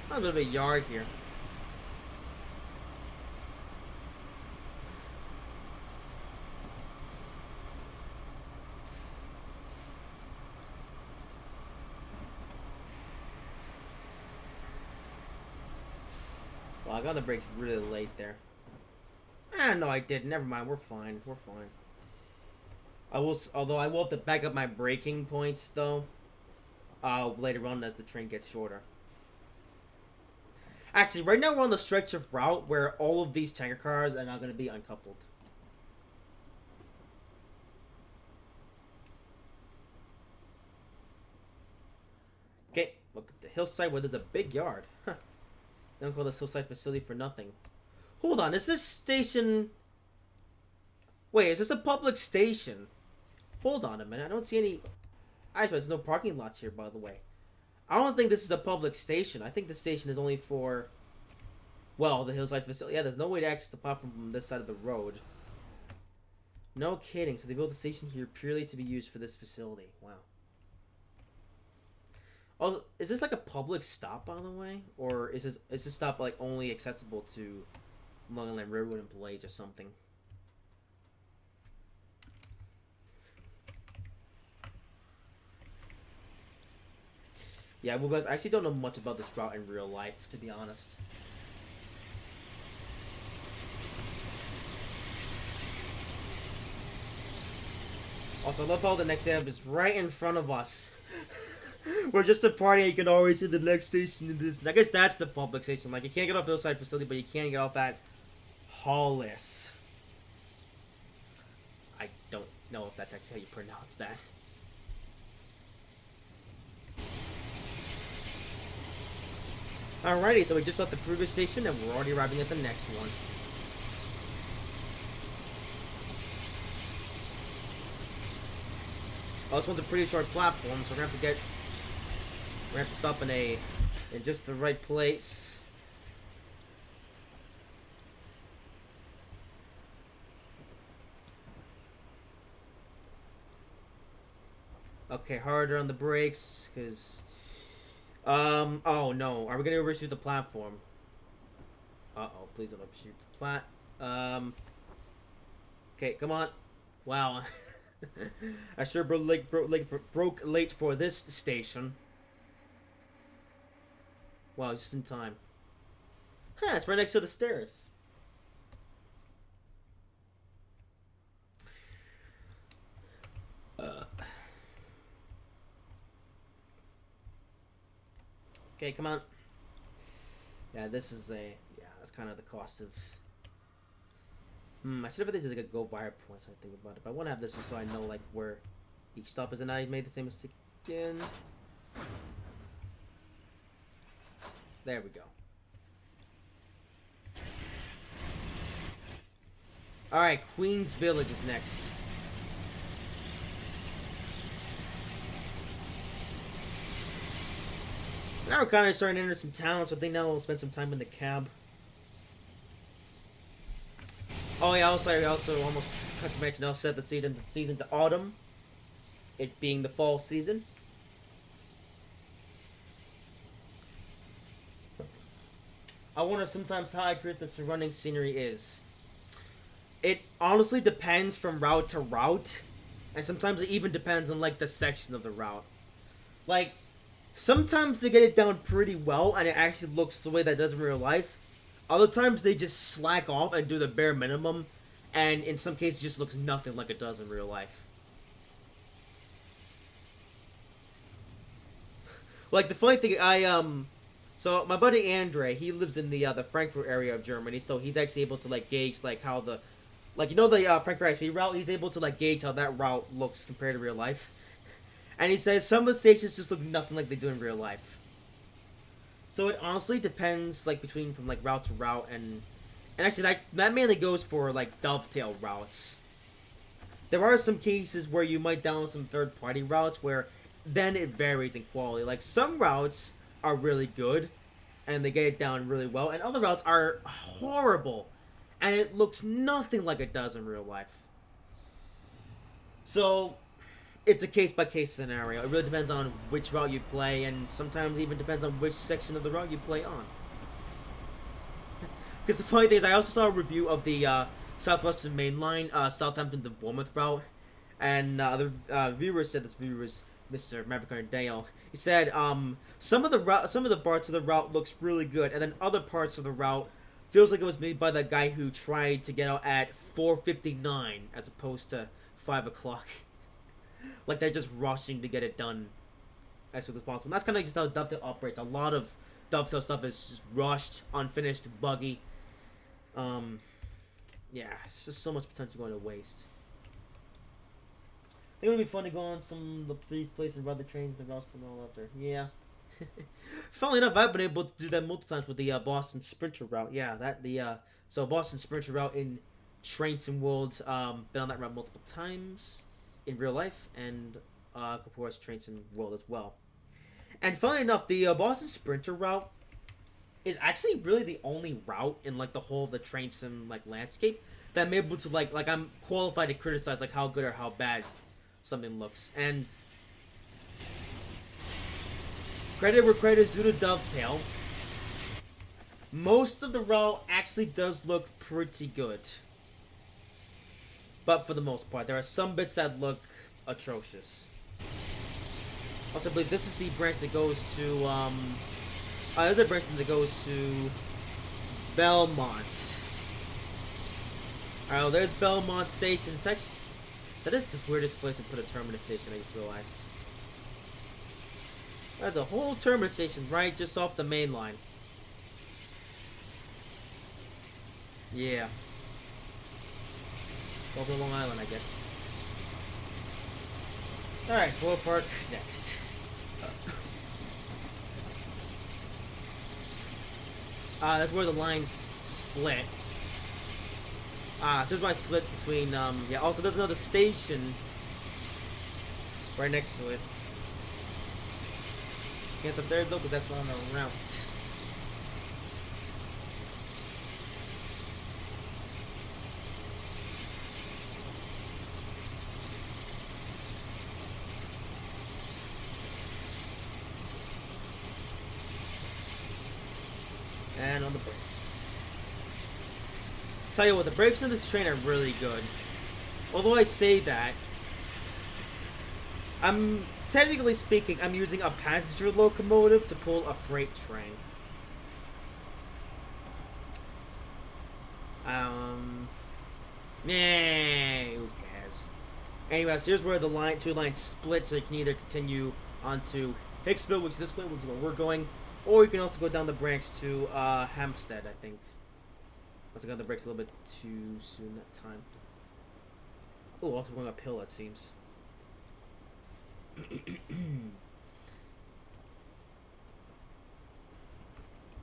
A bit of a yard here. Well, I got the brakes really late there. No, I didn't. Never mind. We're fine. We're fine. Although I will have to back up my braking points though. Later on as the train gets shorter. Actually, right now we're on the stretch of route where all of these tanker cars are now going to be uncoupled. Okay, welcome to Hillside where there's a big yard. Huh. They don't call this Hillside facility for nothing. Hold on, is this station... Wait, is this a public station? Hold on a minute, I don't see any... Actually, there's no parking lots here, by the way. I don't think this is a public station. I think the station is only for... Well, the Hillside facility. Yeah, there's no way to access the platform from this side of the road. No kidding, so they built a station here purely to be used for this facility. Wow. Oh, is this like a public stop, by the way? Or is this stop like only accessible to Long Island Railroad employees or something? Yeah, well guys, I actually don't know much about this route in real life, to be honest. Also, I love how the next step is right in front of us. We're just a party, you can always see the next station in this. I guess that's the public station. Like, you can't get off Hillside facility, but you can get off at Hollis. I don't know if that's actually how you pronounce that. Alrighty, so we just left the previous station and we're already arriving at the next one. Oh, this one's a pretty short platform, so we're gonna have to stop in just the right place. Okay, harder on the brakes, cause oh no, are we gonna overshoot the platform? Uh-oh, please don't overshoot the plat. Okay, come on. Wow. I sure broke late for this station. Wow, just in time. Huh, it's right next to the stairs. Okay, come on. Yeah, this is that's kind of the cost of... I should have these as like a go wire points, I think about it. But I want to have this just so I know like where each stop is, and I made the same mistake again. There we go. Alright, Queens Village is next. Now we're kind of starting to enter some towns, so I think now we'll spend some time in the cab. Oh yeah, I also almost got to mention, I'll set the season to autumn. It being the fall season. I wonder sometimes how accurate the surrounding scenery is. It honestly depends from route to route. And sometimes it even depends on like the section of the route. Like, sometimes they get it down pretty well and it actually looks the way that it does in real life. Other times they just slack off and do the bare minimum, and in some cases it just looks nothing like it does in real life. Like the funny thing, so my buddy Andre, he lives in the Frankfurt area of Germany, so he's actually able to like gauge like how the, like, you know, the Frankfurt high-speed route. He's able to like gauge how that route looks compared to real life, and he says some of the stations just look nothing like they do in real life. So it honestly depends, like, from, like, route to route, and actually, that mainly goes for, like, dovetail routes. There are some cases where you might download some third-party routes where then it varies in quality. Like, some routes are really good, and they get it down really well, and other routes are horrible, and it looks nothing like it does in real life. So it's a case-by-case scenario. It really depends on which route you play, and sometimes it even depends on which section of the route you play on. Because the funny thing is, I also saw a review of the Southwestern Main Line, Southampton to Bournemouth route, and the viewer said, this viewer is Mr. Maverick Dale. He said, some of the parts of the route looks really good, and then other parts of the route feels like it was made by the guy who tried to get out at 4:59 as opposed to 5 o'clock. Like they're just rushing to get it done as soon as possible. And that's kind of just how Dovetail operates. A lot of Dovetail stuff is just rushed, unfinished, buggy. Yeah, it's just so much potential going to waste. I think it would be fun to go on some of these places, ride the trains, the routes, and all out there. Yeah. Funnily enough, I've been able to do that multiple times with the Boston Sprinter route. Yeah, so Boston Sprinter route in Train Sim World. Been on that route multiple times in real life, and of course Train Sim World as well. And funnily enough, the Boston Sprinter route is actually really the only route in like the whole of the Train Sim like landscape that I'm able to like I'm qualified to criticize like how good or how bad something looks. And credit where credit is due to Dovetail. Most of the route actually does look pretty good. But for the most part, there are some bits that look atrocious. Also, I believe this is the branch that goes to, there's a branch that goes to Belmont. Alright, well, there's Belmont Station. It's actually, that is the weirdest place to put a terminus station, I just realized. There's a whole terminus station right just off the main line. Yeah. Over Long Island, I guess. Alright, Floral Park next. That's where the lines split. This is my split between, yeah, also there's another station right next to it. Can't stop there though, because that's not on the route. And on the brakes. Tell you what, the brakes on this train are really good. Although I say that, I'm technically speaking, I'm using a passenger locomotive to pull a freight train. Who cares? Anyways, here's where the two lines split, so you can either continue onto Hicksville, which is this way, which is where we're going, or you can also go down the branch to Hampstead, I think. Unless I got the brakes a little bit too soon that time. Oh, also going uphill, it seems.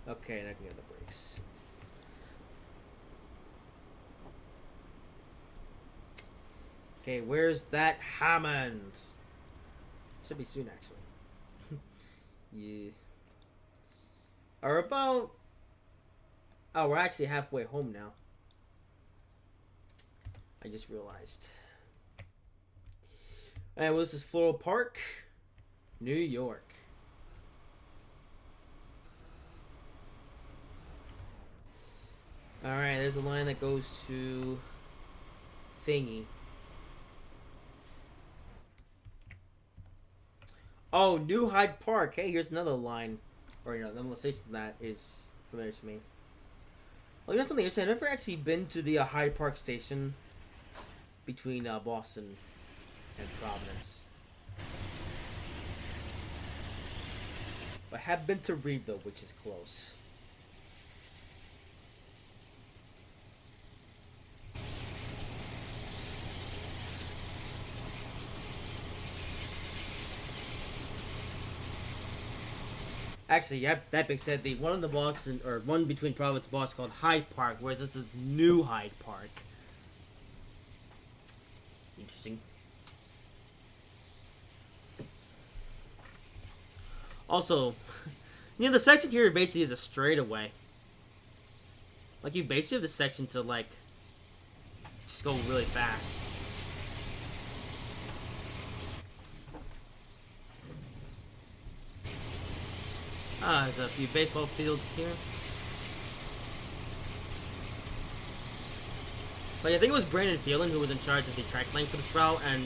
Okay, now I can get the brakes. Okay, where's that Hammond? Should be soon, actually. Yeah. Or about... Oh, we're actually halfway home now. I just realized. Alright, well, this is Floral Park, New York. Alright, there's a line that goes to Thingy. Oh, New Hyde Park. Hey, here's another line. Or, another station that is familiar to me. Well, you know something interesting? I've never actually been to the Hyde Park station between Boston and Providence. But I have been to Reedville, which is close. Actually, yep, that being said, the one in the Boston, or one between Providence and Boston called Hyde Park, whereas this is New Hyde Park. Interesting. Also, the section here basically is a straightaway. Like, you basically have this section to, like, just go really fast. There's a few baseball fields here. But I think it was Brandon Phelan who was in charge of the track length for this route, and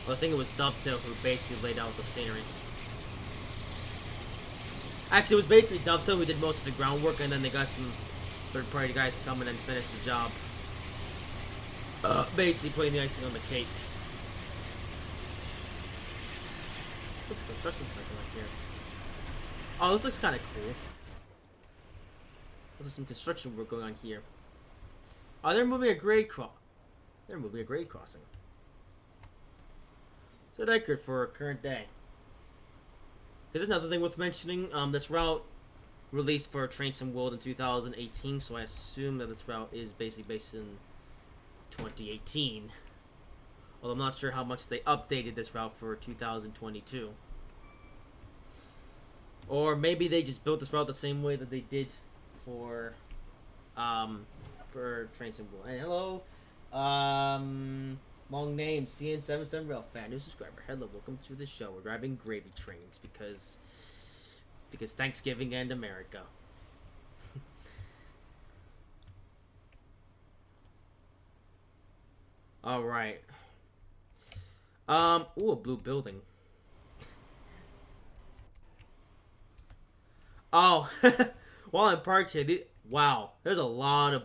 well, I think it was Dovetail who basically laid out the scenery. Actually, it was basically Dovetail who did most of the groundwork, and then they got some third-party guys to come in and finish the job. Basically putting the icing on the cake. What's a construction site like here? Oh, this looks kind of cool. There's some construction work going on here. Oh, they're moving a grade They're moving a grade crossing. So that's good for a current day. Here's another thing worth mentioning. This route released for Train Sim World in 2018, so I assume that this route is basically based in 2018. Although I'm not sure how much they updated this route for 2022. Or maybe they just built this route the same way that they did for Train Sim World. And hello, long name, CN77 Rail fan, new subscriber. Hello, welcome to the show. We're driving gravy trains because Thanksgiving and America. All right. Ooh, a blue building. Oh, while I'm parked here, wow, there's a lot of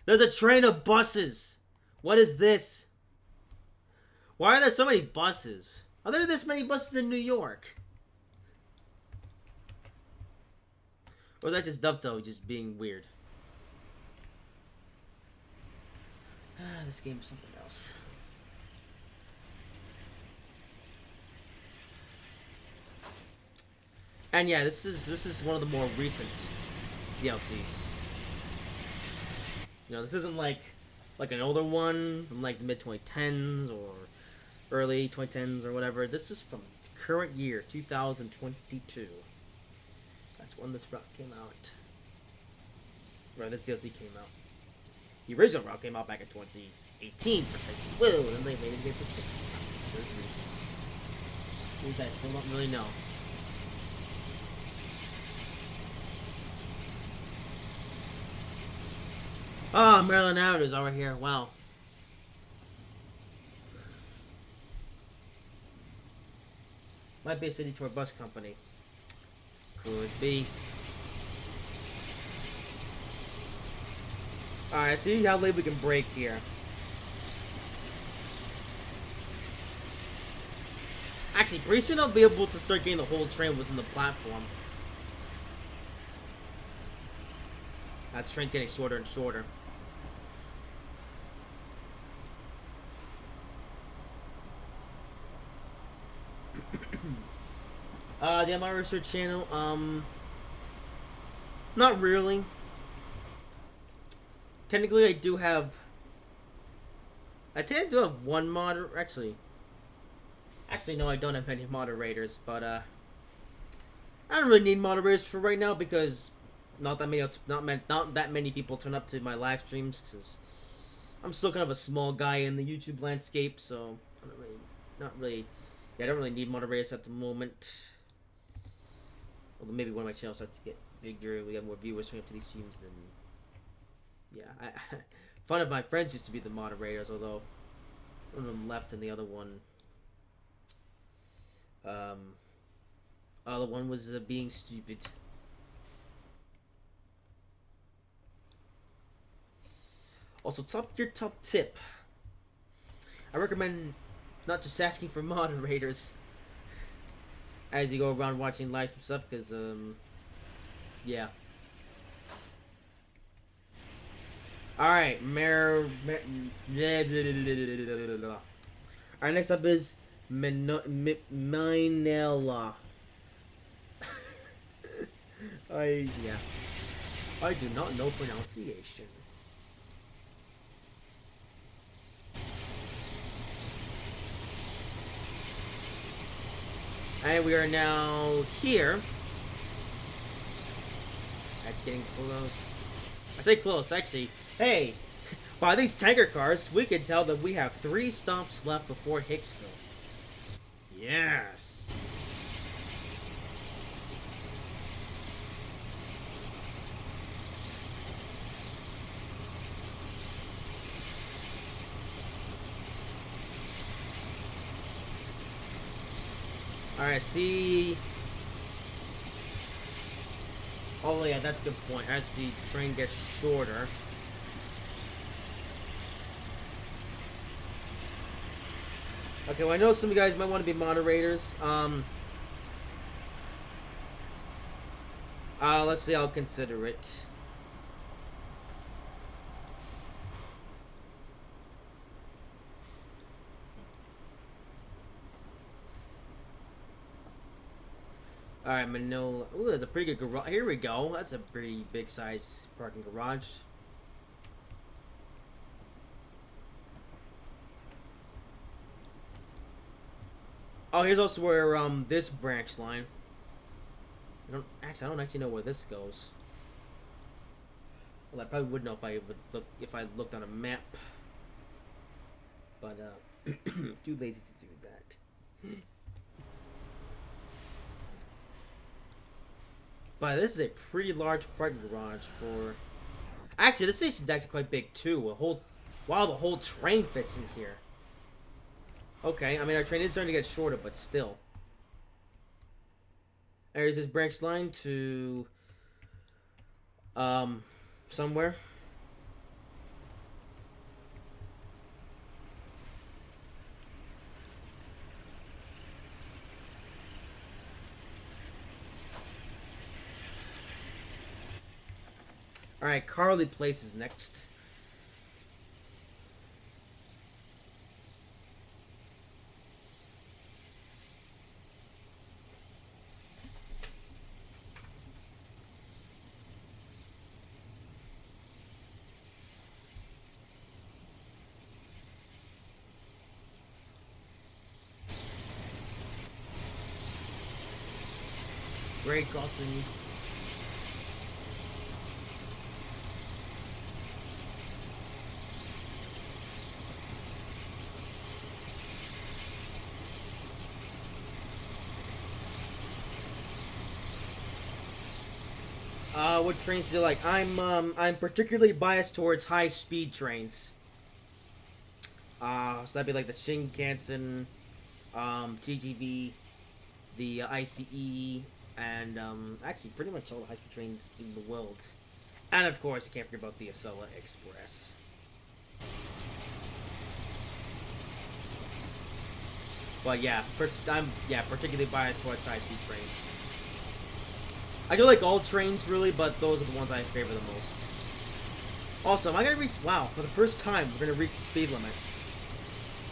there's a train of buses. What is this? Why are there so many buses? Are there this many buses in New York? Or is that just Dovetail just being weird? This game is something else. And yeah, this is one of the more recent DLCs. You know, this isn't like an older one from like the mid 2010s or early 2010s or whatever. This is from current year 2022. That's when this route came out. Or this DLC came out. The original route came out back in 2018 for Train Sim World, and they made it for Train Sim. There's reasons. These I still don't really know. Oh, Maryland Avenue is over here. Wow. Might be a city tour bus company. Could be. Alright, see how late we can break here. Actually, pretty soon I'll be able to start getting the whole train within the platform. That train's getting shorter and shorter. The my research channel, not really. Technically, I do have. I tend to have one actually, no, I don't have any moderators, but I don't really need moderators for right now because not that many people turn up to my live streams because I'm still kind of a small guy in the YouTube landscape, so I don't really need moderators at the moment. Although maybe when my channel starts to get bigger, we have more viewers turning up to these streams, then yeah. Fun of my friends used to be the moderators, although one of them left and the other one was being stupid. Also, top tip. I recommend not just asking for moderators as you go around watching live stuff, because yeah. Alright, Alright, next up is Minella. I do not know pronunciation. And we are now here. That's getting close. I say close, actually. Hey, by these tanker cars, we can tell that we have 3 stops left before Hicksville. Yes. Alright, see. Oh yeah, that's a good point. As the train gets shorter. Okay, well I know some of you guys might want to be moderators. Let's see, I'll consider it. Alright, Manila. Ooh, there's a pretty good garage. Here we go. That's a pretty big size parking garage. Oh, here's also where this branch line. I don't actually know where this goes. Well, I probably would know if I looked on a map. But too lazy to do that. But this is a pretty large parking garage for. Actually, this station's actually quite big too. Wow, the whole train fits in here. Okay, I mean our train is starting to get shorter, but still. There's this branch line to somewhere. Alright, Carly Place is next. Great crossings. What trains do you like? I'm particularly biased towards high-speed trains. So that'd be like the Shinkansen, TGV, the ICE, and actually pretty much all the high-speed trains in the world. And of course, you can't forget about the Acela Express. But yeah, I'm particularly biased towards high-speed trains. I do like all trains, really, but those are the ones I favor the most. Also, am I gonna reach... Wow, for the first time, we're gonna reach the speed limit.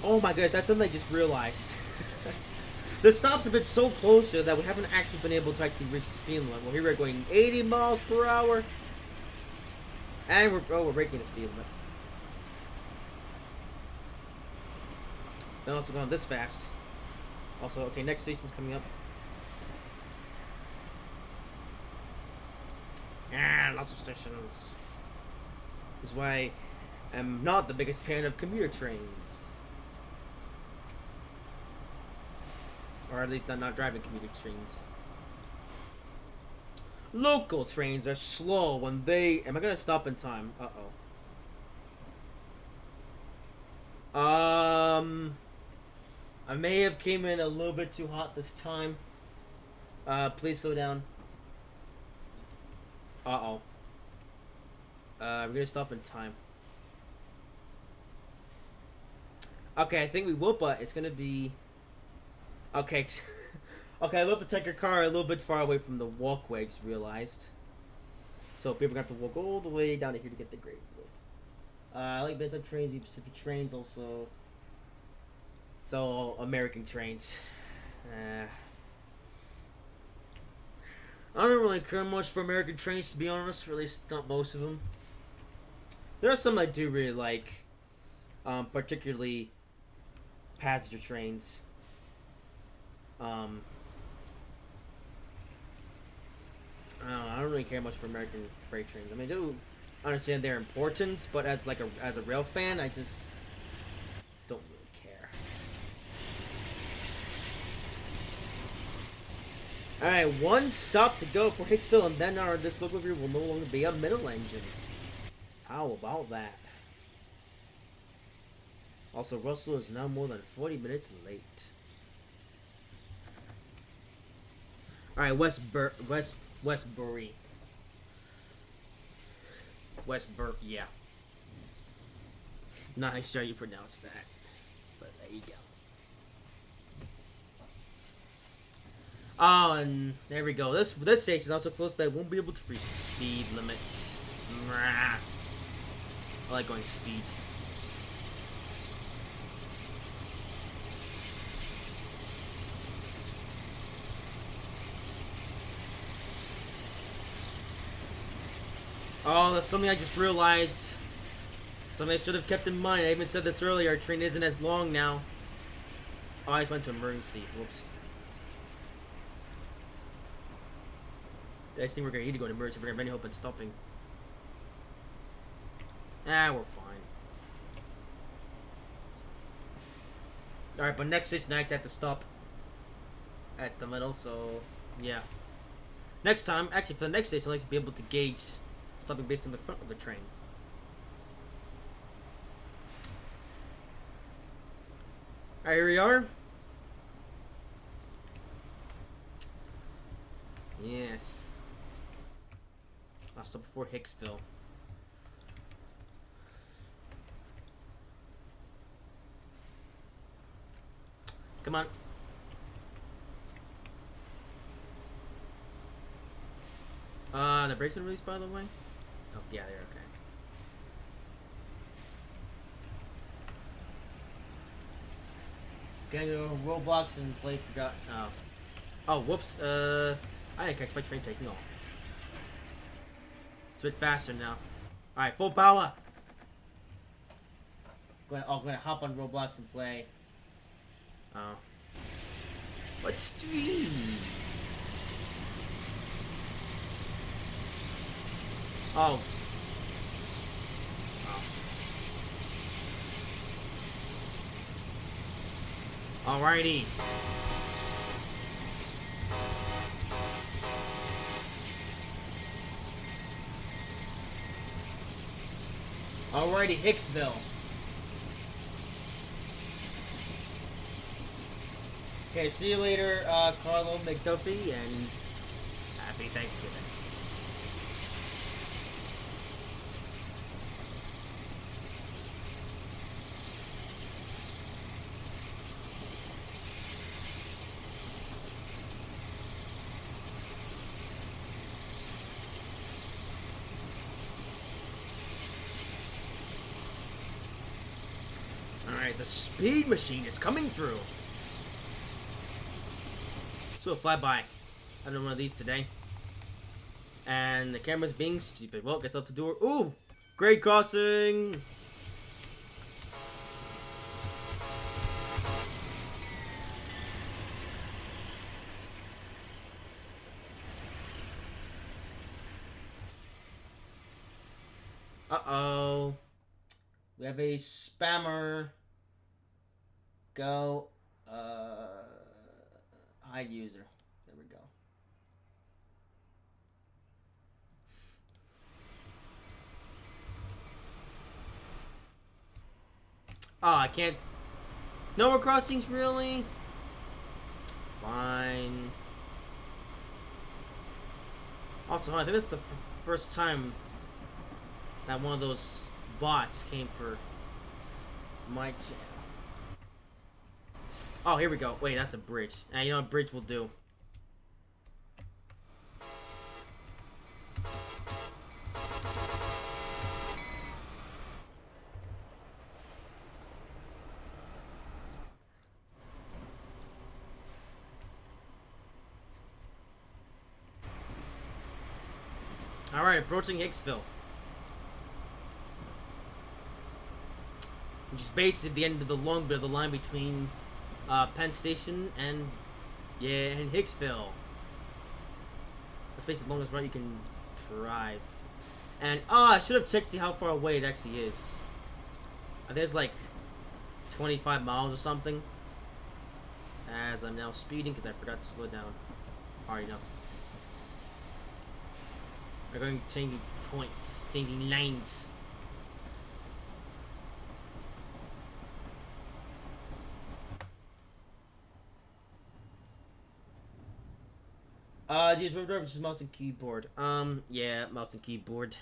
Oh my goodness, that's something I just realized. The stops have been so closer that we haven't actually been able to actually reach the speed limit. Well, here we're going 80 miles per hour. And we're breaking the speed limit. Then also going this fast. Also, okay, next station's coming up. Yeah, lots of stations. This is why I'm not the biggest fan of commuter trains. Or at least I'm not driving commuter trains. Local trains are slow when they... Am I gonna stop in time? Uh-oh. I may have came in a little bit too hot this time. Please slow down. Uh-oh. We're gonna stop in time. Okay, I think we will, but it's gonna be... Okay. Okay, I love to take your car a little bit far away from the walkway, I just realized. So people are gonna have to walk all the way down to here to get the grade. I like basic trains, Pacific trains also. So, American trains. I don't really care much for American trains, to be honest, or at least not most of them. There are some I do really like, particularly passenger trains. I don't really care much for American freight trains. I mean, I do understand they're important, but as a rail fan, I just don't really care. Alright, one stop to go for Hicksville, and then this locomotive will no longer be a middle engine. How about that? Also, Russell is now more than 40 minutes late. Alright, Westbury. Yeah. Not sure you pronounce that. But there you go. Oh, and there we go. This station is also close that I won't be able to reach the speed limit. I like going speed. Oh, that's something I just realized. Something I should have kept in mind. I even said this earlier. Our train isn't as long now. Oh, I just went to emergency. Whoops. I just think we're gonna need to go to emergency. We're gonna have any hope in stopping. Ah, we're fine. Alright, but next station I actually have to stop at the middle, so yeah. Next time, actually for the next station, I'd like to be able to gauge stopping based on the front of the train. Alright, here we are. Yes. I'll stop before Hicksville. Come on. The brakes are released, by the way? Oh, yeah, they're okay. Gonna go Roblox and play Forgot. Oh. Oh, whoops. I didn't catch my train taking off. It's a bit faster now. Alright, full power! I'm gonna hop on Roblox and play. Oh. What stream? Oh. Oh. Alrighty. Alrighty, Hicksville. Okay, see you later, Carlo McDuffie, and happy Thanksgiving. Alright, the speed machine is coming through. So a flyby. I done one of these today. And the camera's being stupid. Well, guess I'll have to do it. Ooh! Grade crossing! Uh-oh. We have a spammer. Go. Hide user. There we go. Oh, I can't. No more crossings, really? Fine. Also, I think this is the first time that one of those bots came for my channel. Oh, here we go. Wait, that's a bridge. You know, a bridge will do. Alright, approaching Hicksville. Which is basically the end of the long bit of the line between Penn Station and Hicksville. That's basically the longest route you can drive. And I should have checked to see how far away it actually is. There's like 25 miles or something. As I'm now speeding because I forgot to slow down. Alright, enough. We're going changing points, changing lanes. Use WebDriver, which is mouse and keyboard. Yeah, mouse and keyboard.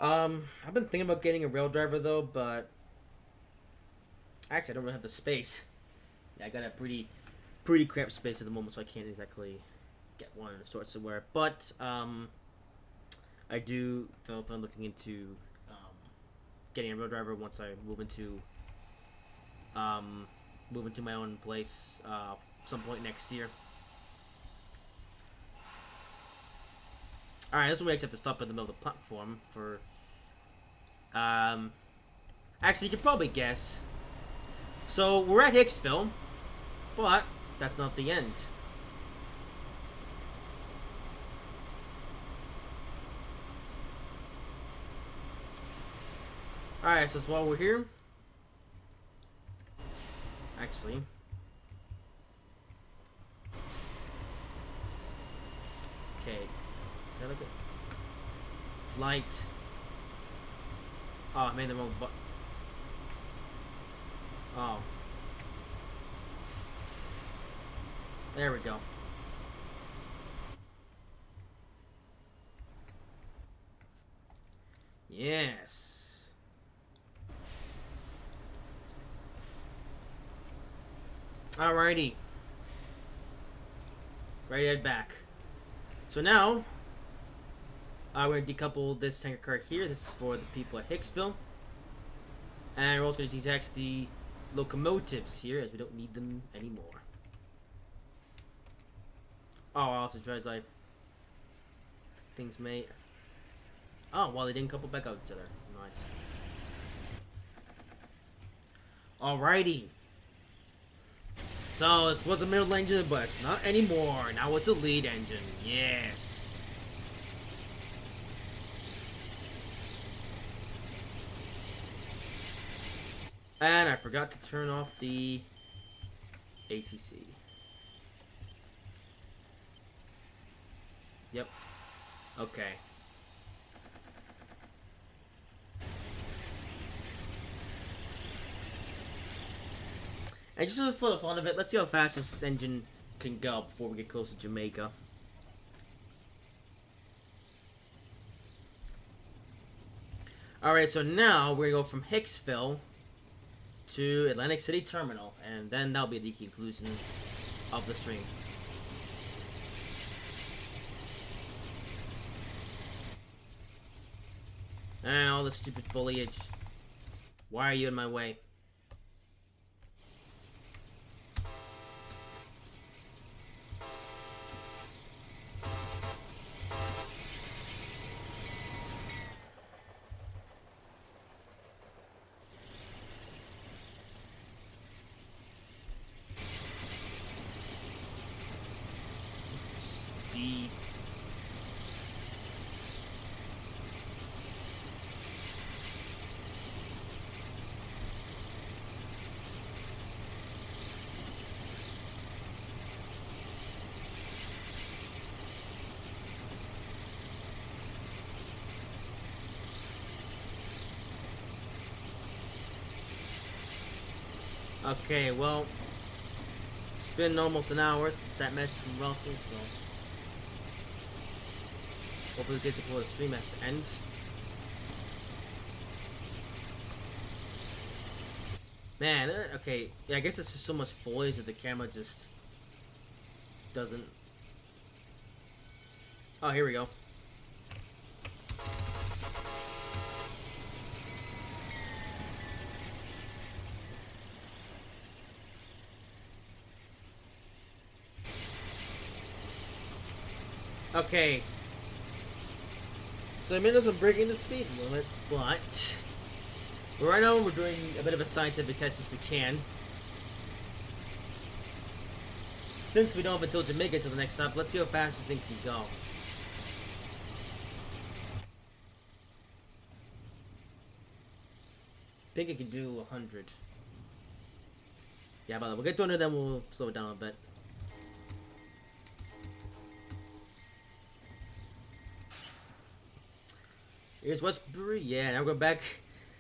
I've been thinking about getting a rail driver though, but actually I don't really have the space. Yeah, I got a pretty cramped space at the moment, so I can't exactly get one in the store somewhere. But I do plan on looking into getting a rail driver once I move into my own place some point next year. Alright, this one we actually have to stop in the middle of the platform for... Actually, you can probably guess. So, we're at Hicksville, but that's not the end. Alright, so while we're here... Actually... Okay. Is that like a... Light... Oh, I made the wrong button. Oh. There we go. Yes. Alrighty. Ready to head back. So now, we're going to decouple this tanker car here. This is for the people at Hicksville. And we're also going to detach the locomotives here, as we don't need them anymore. Oh, I also realized, like, things may... Oh, well, they didn't couple back out each other. Nice. Alrighty. So, this was a middle engine, but it's not anymore. Now it's a lead engine. Yes. And I forgot to turn off the ATC. Yep. Okay. And just for the fun of it, let's see how fast this engine can go before we get close to Jamaica. Alright, so now we're going to go from Hicksville to Atlantic City Terminal, and then that'll be the conclusion of the stream. And all the stupid foliage. Why are you in my way? Speed. Okay, well, it's been almost an hour since that message from Russell, so hopefully this gets before the stream has to end. Man, okay, yeah, I guess it's just so much foliage that the camera just doesn't... Oh, here we go. Okay. So I mean, I'm breaking the speed limit, but right now we're doing a bit of a scientific test as we can. Since we don't have until Jamaica until the next stop, let's see how fast this thing can go. I think it can do 100. Yeah, but we'll get to 100, then we'll slow it down a bit. Here's Westbury. Yeah, now we're going back.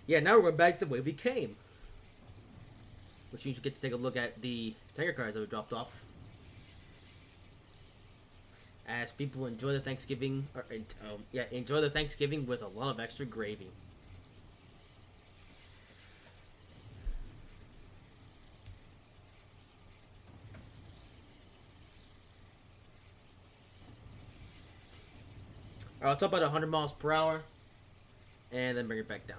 Yeah, now we're going back the way we came. Which means we get to take a look at the tanker cars that we dropped off. As people enjoy the Thanksgiving, or enjoy the Thanksgiving with a lot of extra gravy. Alright, I'll top about 100 miles per hour, and then bring it back down.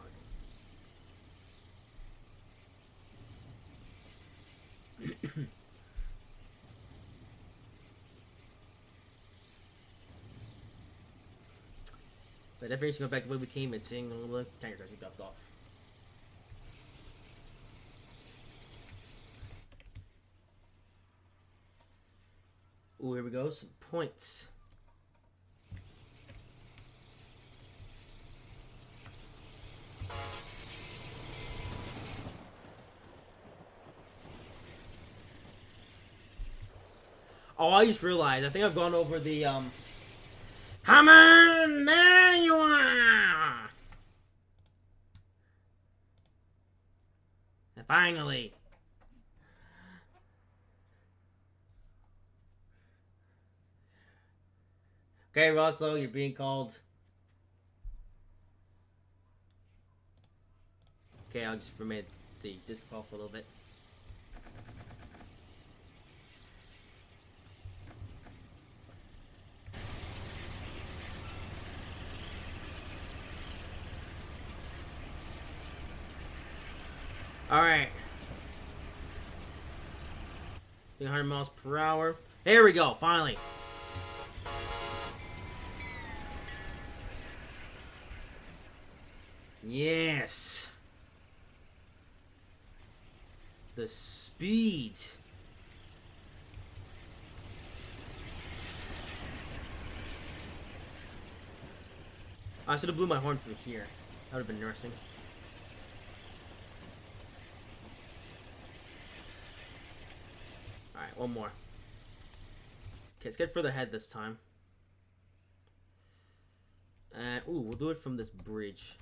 But definitely should go back to the way we came and seeing all the tanker cars we dropped off. Ooh, here we go. Some points. Oh, I just realized. I think I've gone over the, Come on! There you are! And finally. Okay, Russell, you're being called. Okay, I'll just remain the disc call for a little bit. Alright. 100 miles per hour. Here we go, finally. Yes. The speed. I should have blew my horn through here. That would have been interesting. Alright, one more. Okay, let's get further ahead this time. And, ooh, we'll do it from this bridge.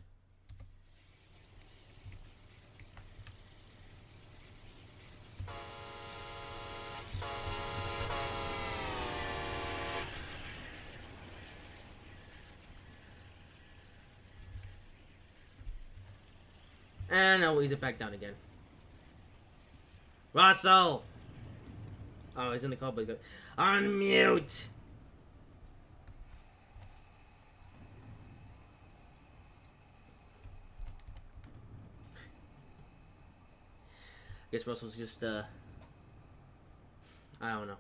And I'll ease it back down again. Russell! Oh, he's in the call, but go on mute. I guess Russell's just I don't know.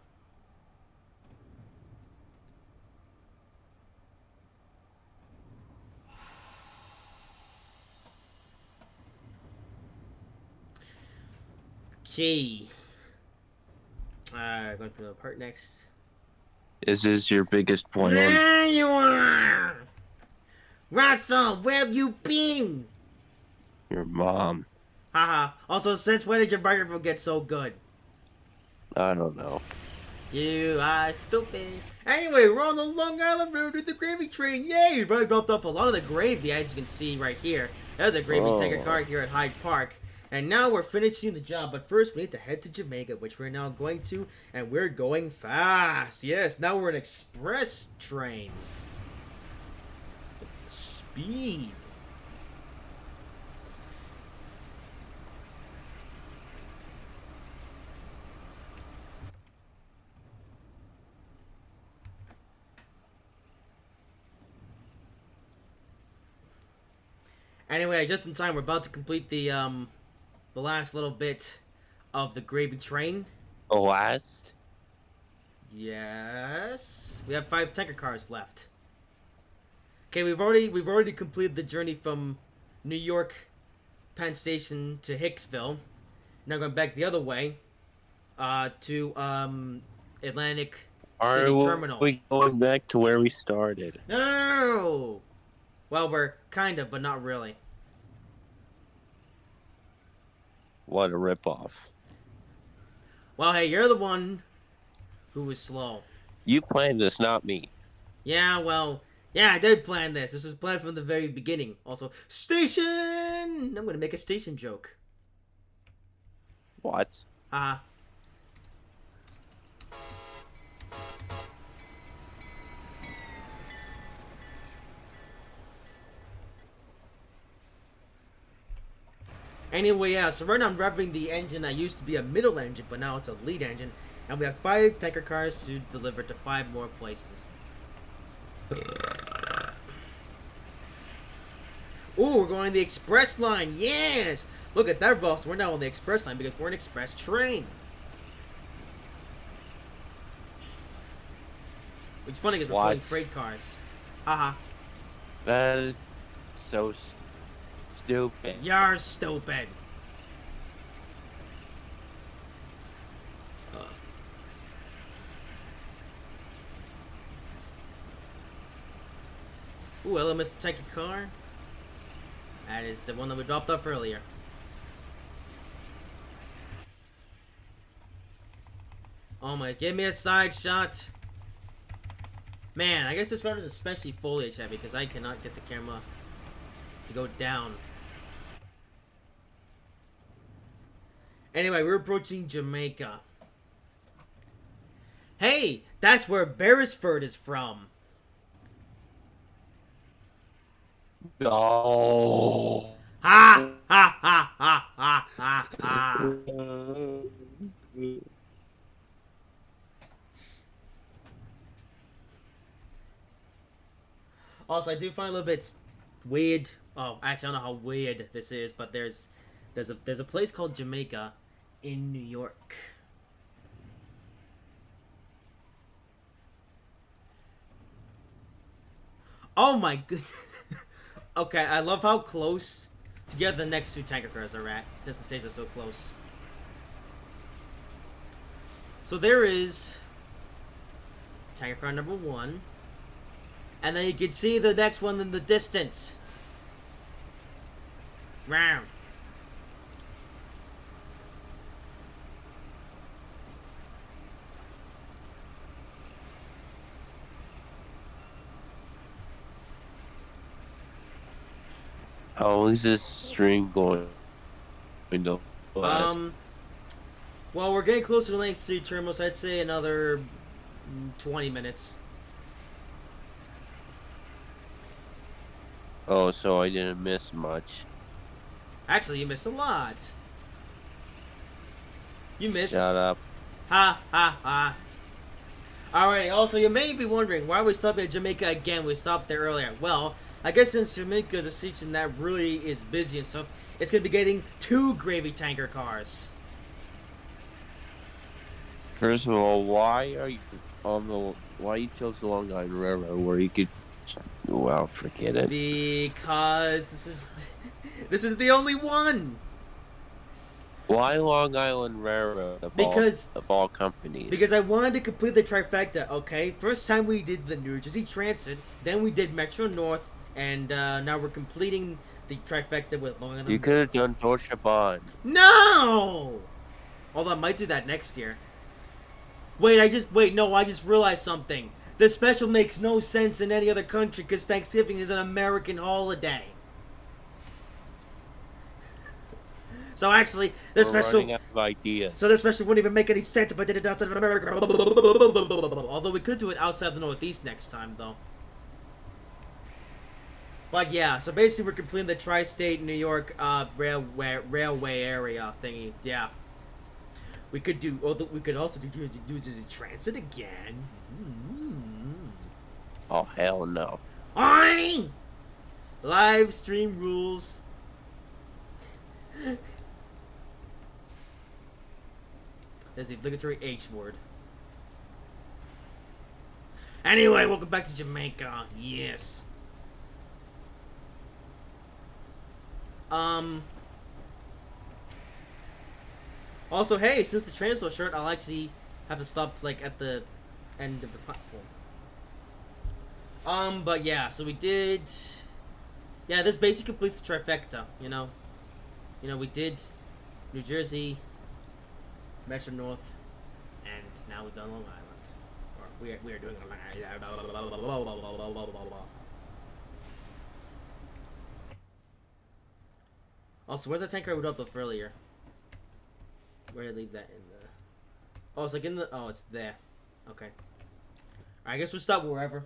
Okay. Going for the part next. Is this your biggest point? There you are! Russell, where have you been? Your mom. Haha. Also, since when did your microphone get so good? I don't know. You are stupid. Anyway, we're on the Long Island Road with the gravy train. Yay! We've already dropped off a lot of the gravy, as you can see right here. There's a gravy tanker car here at Hyde Park. And now we're finishing the job, but first we need to head to Jamaica, which we're now going to, and we're going fast. Yes, now we're an express train. Look at the speed. Anyway, just in time, we're about to complete the last little bit of the gravy train. The last? Yes. We have 5 tanker cars left. Okay, we've already completed the journey from New York Penn Station to Hicksville. Now going back the other way to Atlantic City Terminal. Are we going back to where we started? No. Well, we're kind of, but not really. What a ripoff. Well, hey, you're the one who was slow. You planned this, not me. Yeah, well, yeah, I did plan this. This was planned from the very beginning. Also, station! I'm gonna make a station joke. What? Anyway, yeah, so right now I'm revving the engine that used to be a middle engine, but now it's a lead engine. And we have 5 tanker cars to deliver to 5 more places. Ooh, we're going on the express line. Yes! Look at that, boss. We're now on the express line because we're an express train. Which is funny because we're pulling freight cars. Haha. That is so stupid. You're stupid. Ooh, hello, Mr. Take a car. That is the one that we dropped off earlier. Oh my, give me a side shot. Man, I guess this round is especially foliage heavy because I cannot get the camera to go down. Anyway, we're approaching Jamaica. Hey, that's where Beresford is from. No. Ha ha ha ha ha ha ha. Also, I do find a little bit weird. Oh, actually, I don't know how weird this is, but there's a place called Jamaica in New York. Oh my goodness. Okay, I love how close together the next two tanker cars are at. Just the stations are so close. So there is tanker car number 1. And then you can see the next one in the distance. Round. How long is this stream going to last? Well, we're getting closer to the Lake City terminal, so I'd say another 20 minutes. Oh, so I didn't miss much. Actually, you missed a lot. You missed. Shut up. Ha ha ha. Alright, also, you may be wondering why we stopped at Jamaica again. We stopped there earlier. Well, I guess since Jamaica is a station that really is busy and stuff, it's going to be getting 2 gravy tanker cars. First of all, why are you on the? Why you chose the Long Island Railroad where you could? Well, forget it. Because this is the only one. Why Long Island Railroad of all companies? Because I wanted to complete the trifecta. Okay, first time we did the New Jersey Transit, then we did Metro North, and now we're completing the trifecta with Long Island. You could have done Deutsche Bahn. No. Although I might do that next year. Wait, I just realized something. The special makes no sense in any other country because Thanksgiving is an American holiday. So actually, this special. Running out of ideas. So this special wouldn't even make any sense if I did it outside of America. Although we could do it outside the Northeast next time, though. But yeah, so basically we're completing the tri-state New York railway area thingy. Yeah. We could do. We could also do Jersey Transit again. Oh hell no! Oing! Live stream rules. There's the obligatory H word. Anyway, welcome back to Jamaica. Yes. Also, hey, since the train's so short, I'll actually have to stop like at the end of the platform. But yeah, so we did. Yeah, this basically completes the trifecta. You know, we did New Jersey, Metro North, and now we've done Long Island, or we are doing Long Island. Also, where's that tanker we dropped off earlier? Where did I leave that in the? Oh, it's like in the. Oh, it's there. Okay. I guess we'll stop wherever.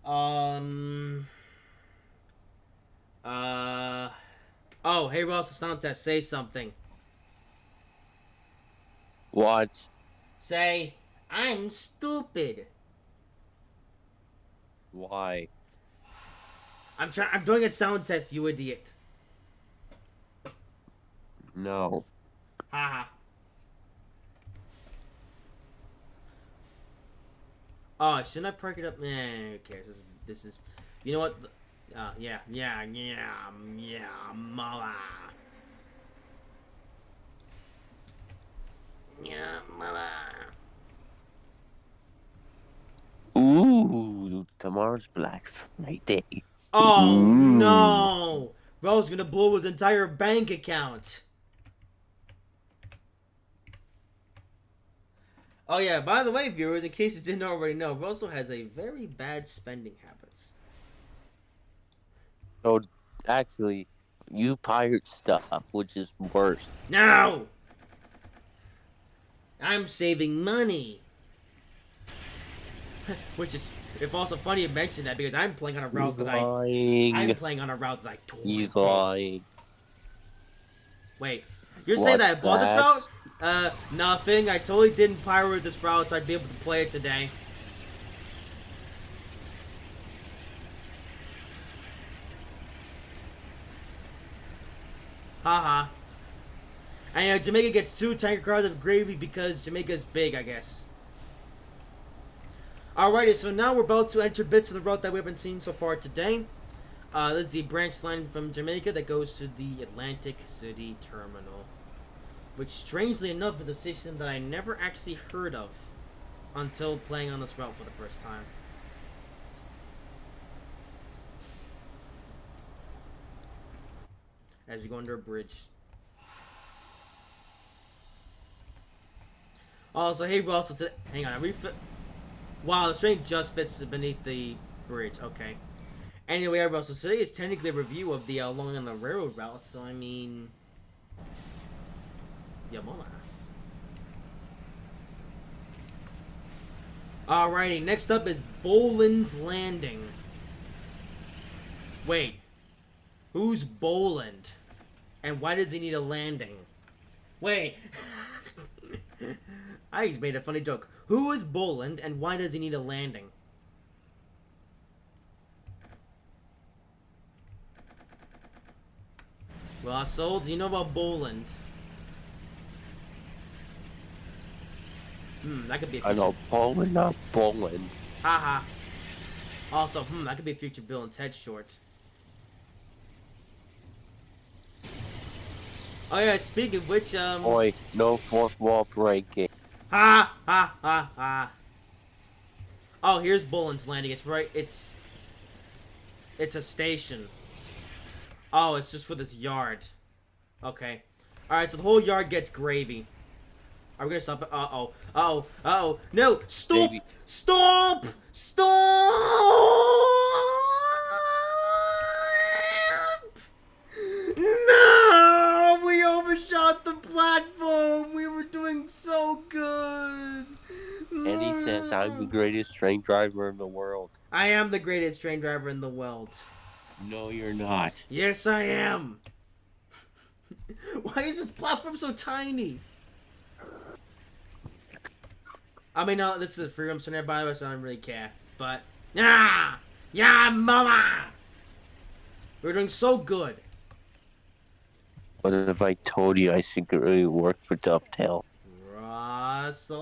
Oh, hey Ross Santos, say something. What? Say, I'm stupid. Why? I'm doing a sound test, you idiot. No. Haha. Oh, shouldn't I park it up? Nah, who cares? This is, you know what? Yeah, mala. Yeah, mala. Ooh, tomorrow's Black Friday. Oh Ooh. no! Bro's gonna blow his entire bank account. Oh yeah, by the way, viewers, in case you didn't already know, Russell has a very bad spending habits. So, actually, you pirate stuff, which is worse. No! I'm saving money. Which is, it's also funny you mention that because I'm playing on a route He's that I'm lying. playing on a route that I totally He's did. lying. Wait, you're saying that I What's bought this that? route? Nothing. I totally didn't pirate this route, so I'd be able to play it today. Haha. And Jamaica gets 2 tanker cars of gravy because Jamaica's big, I guess. Alrighty, so now we're about to enter bits of the route that we haven't seen so far today. This is the branch line from Jamaica that goes to the Atlantic City Terminal. Which, strangely enough, is a station that I never actually heard of until playing on this route for the first time. As we go under a bridge. Also, hey Russell, hang on, wow, the train just fits beneath the bridge, okay. Anyway, Russell, so today is technically a review of the Long Island Railroad route, so I mean... Yamala. Alrighty, next up is Boland's Landing. Wait, who's Boland? And why does he need a landing? Wait. I just made a funny joke. Who is Boland and why does he need a landing? Russell, do you know about Boland? That could be a future... I know Poland, not Poland. Haha. Also, that could be a future Bill and Ted short. Oh yeah, speaking of which, Boy, no fourth wall breaking. Ha ha ha ha. Oh, here's Boland's Landing. It's right, it's a station. Oh, it's just for this yard. Okay. Alright, so the whole yard gets gravy. Are we gonna stop it? Uh-oh. Uh-oh. Uh-oh. No! Stop! Baby. Stop! Stop! No! We overshot the platform! We were doing so good! And he says I'm the greatest train driver in the world. I am the greatest train driver in the world. No, you're not. Yes, I am! Why is this platform so tiny? I mean, no, this is a free roam center, by the way, so I don't really care. But, yeah, mama! We're doing so good. What if I told you I secretly work for Dovetail? Russell?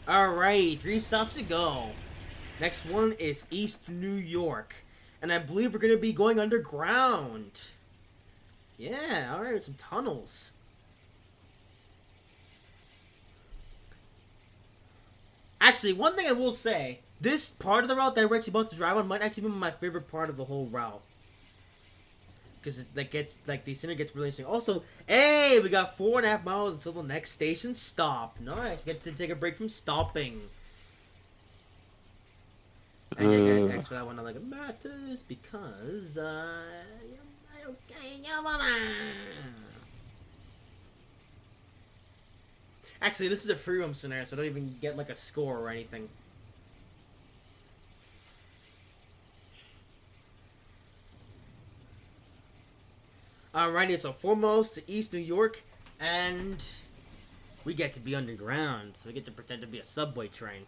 Alrighty, 3 stops to go. Next one is East New York. And I believe we're going to be going underground. Yeah, alright, some tunnels. Actually, one thing I will say, this part of the route that we're actually about to drive on might actually be my favorite part of the whole route. Because the center gets really interesting. Also, hey, we got 4.5 miles until the next station stop. Nice, we get to take a break from stopping. And yeah, thanks for that one. I'm like, it matters because, actually, this is a free roam scenario, so I don't even get like a score or anything. Alrighty, so foremost to East New York, and We get to be underground, so we get to pretend to be a subway train.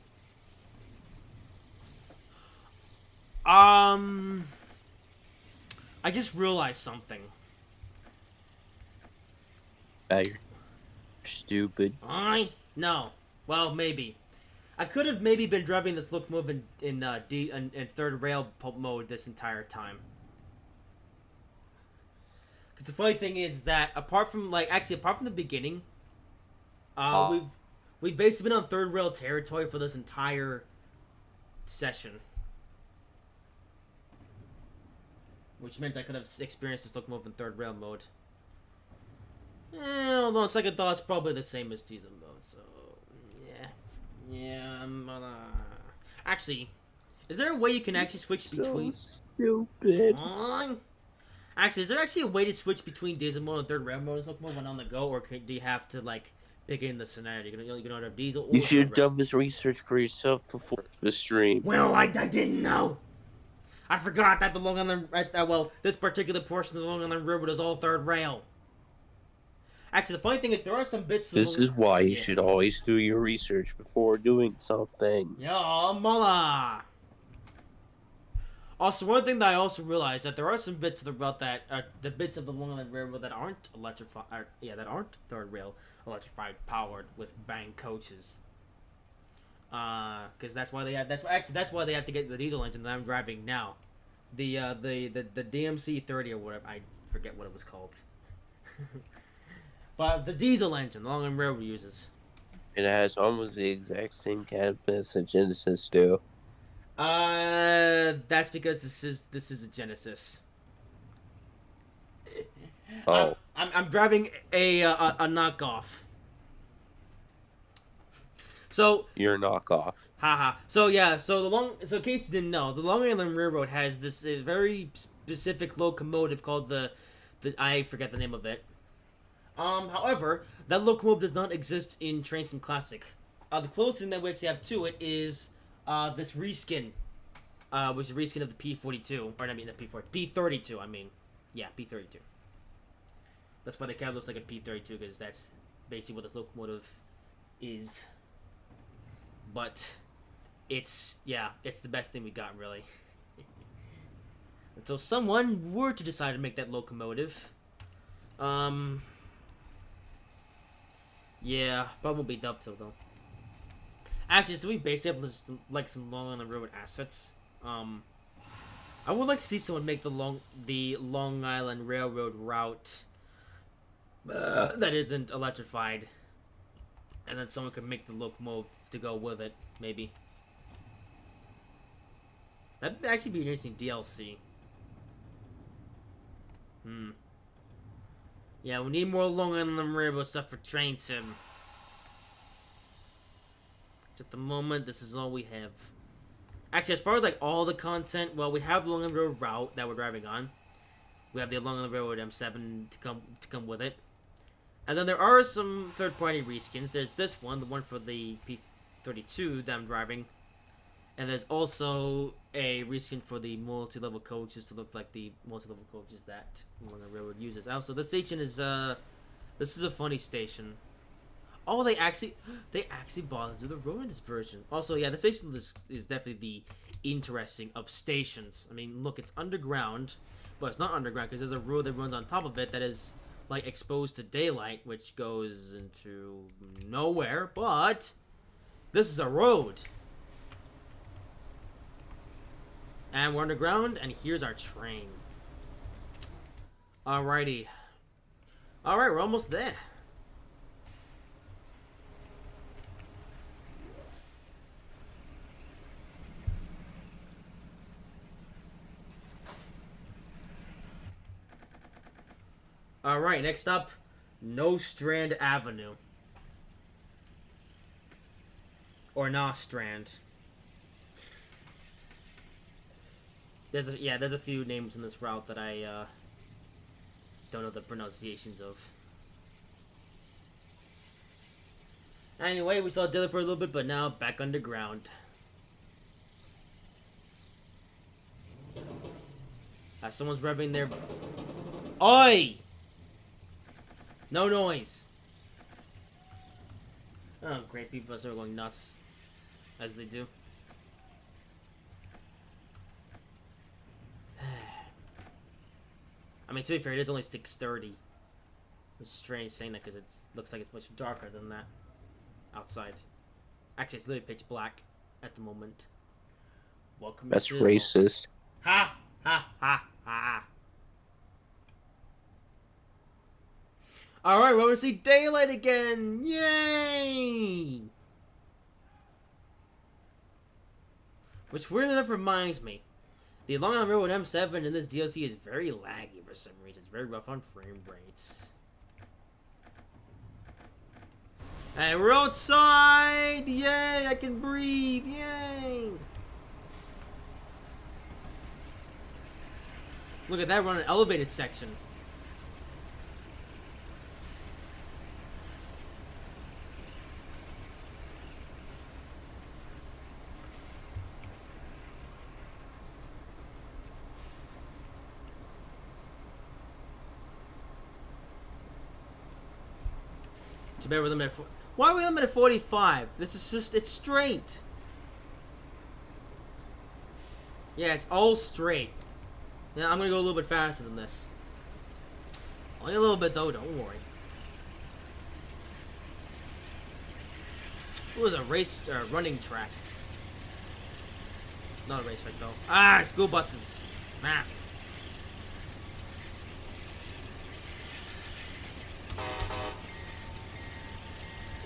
I just realized something. You're stupid. No. Well, maybe. I could have maybe been driving this locomotive in third rail mode this entire time. Because the funny thing is that apart from the beginning, we've basically been on third rail territory for this entire session, which meant I could have experienced this locomotive in third rail mode. Although on second thought, it's probably the same as diesel mode, so yeah. Actually, is there a way you can actually switch between? Stupid. Actually, is there actually a way to switch between diesel mode and third rail mode as Pokemon when on the go, or do you have to like pick in the scenario? You can have diesel. Or You should have done this research for yourself before the stream. Well, I didn't know. I forgot that the Long Island this particular portion of the Long Island Railroad is all third rail. Actually, the funny thing is there are some bits. This is why you should always do your research before doing something. Yeah, mala. Also, one thing that I also realized that there are some bits of the route that the bits of the Long Island Railroad that aren't electrified. That aren't third rail electrified, powered with bang coaches. Because that's why they have that's why they have to get the diesel engine that I'm driving now, the DMC 30 or whatever. I forget what it was called. But the diesel engine the Long Island Railroad uses. It has almost the exact same cabinets that Genesis do. That's because this is a Genesis. Oh. I'm driving a knockoff. So You're a knockoff. haha. So yeah, so in case you didn't know, the Long Island Railroad has this very specific locomotive called the I forget the name of it. However, that locomotive does not exist in Train Sim Classic. The closest thing that we actually have to it is this reskin, which is a reskin of the P42, or I mean the P32. I mean, yeah, P32. That's why the cab looks like a P32 because that's basically what this locomotive is. But it's the best thing we got really. Until someone were to decide to make that locomotive, yeah, probably Dovetail though. Actually, so we basically have some Long Island Railroad assets. I would like to see someone make the Long Island Railroad route that isn't electrified, and then someone could make the locomotive to go with it. Maybe that'd actually be an interesting DLC. Yeah, we need more Long Island Railroad stuff for Train Sim. At the moment, this is all we have. Actually, as far as like all the content, well, we have the Long Island Railroad route that we're driving on. We have the Long Island Railroad M7 to come with it, and then there are some third-party reskins. There's this one, the one for the P32 that I'm driving, and there's also a reskin for the multi-level coaches to look like the multi-level coaches that Long Island Railroad uses. Also, this station is this is a funny station. Oh, they actually bother to do the road in this version. Also, yeah, the station is definitely the interesting of stations. I mean, look, it's underground, but it's not underground because there's a road that runs on top of it that is like exposed to daylight, which goes into nowhere. But this is a road, and we're underground, and here's our train. Alrighty, all right, we're almost there. Alright, next up, No Strand Avenue. Or Nostrand. There's a few names in this route that I don't know the pronunciations of. Anyway, we saw Dilla for a little bit, but now back underground. Someone's revving their... Oi! No noise. Oh, great, people are going nuts. As they do. I mean, to be fair, it is only 6:30. It's strange saying that because it looks like it's much darker than that outside. Actually, it's literally pitch black at the moment. Welcome That's to racist. Ha! Ha! Ha! Ha! Alright, we're going to see daylight again! Yay! Which weirdly enough reminds me, the Long Island Railroad M7 in this DLC is very laggy for some reason. It's very rough on frame rates. And we're outside! Yay! I can breathe! Yay! Look at that, we're on an elevated section. Too bad we're limited at why are we limited at 45? This is just, it's straight. Yeah, it's all straight. Yeah, I'm gonna go a little bit faster than this. Only a little bit though, don't worry. It was a race, running track. Not a race track though. Ah, school buses. Ah.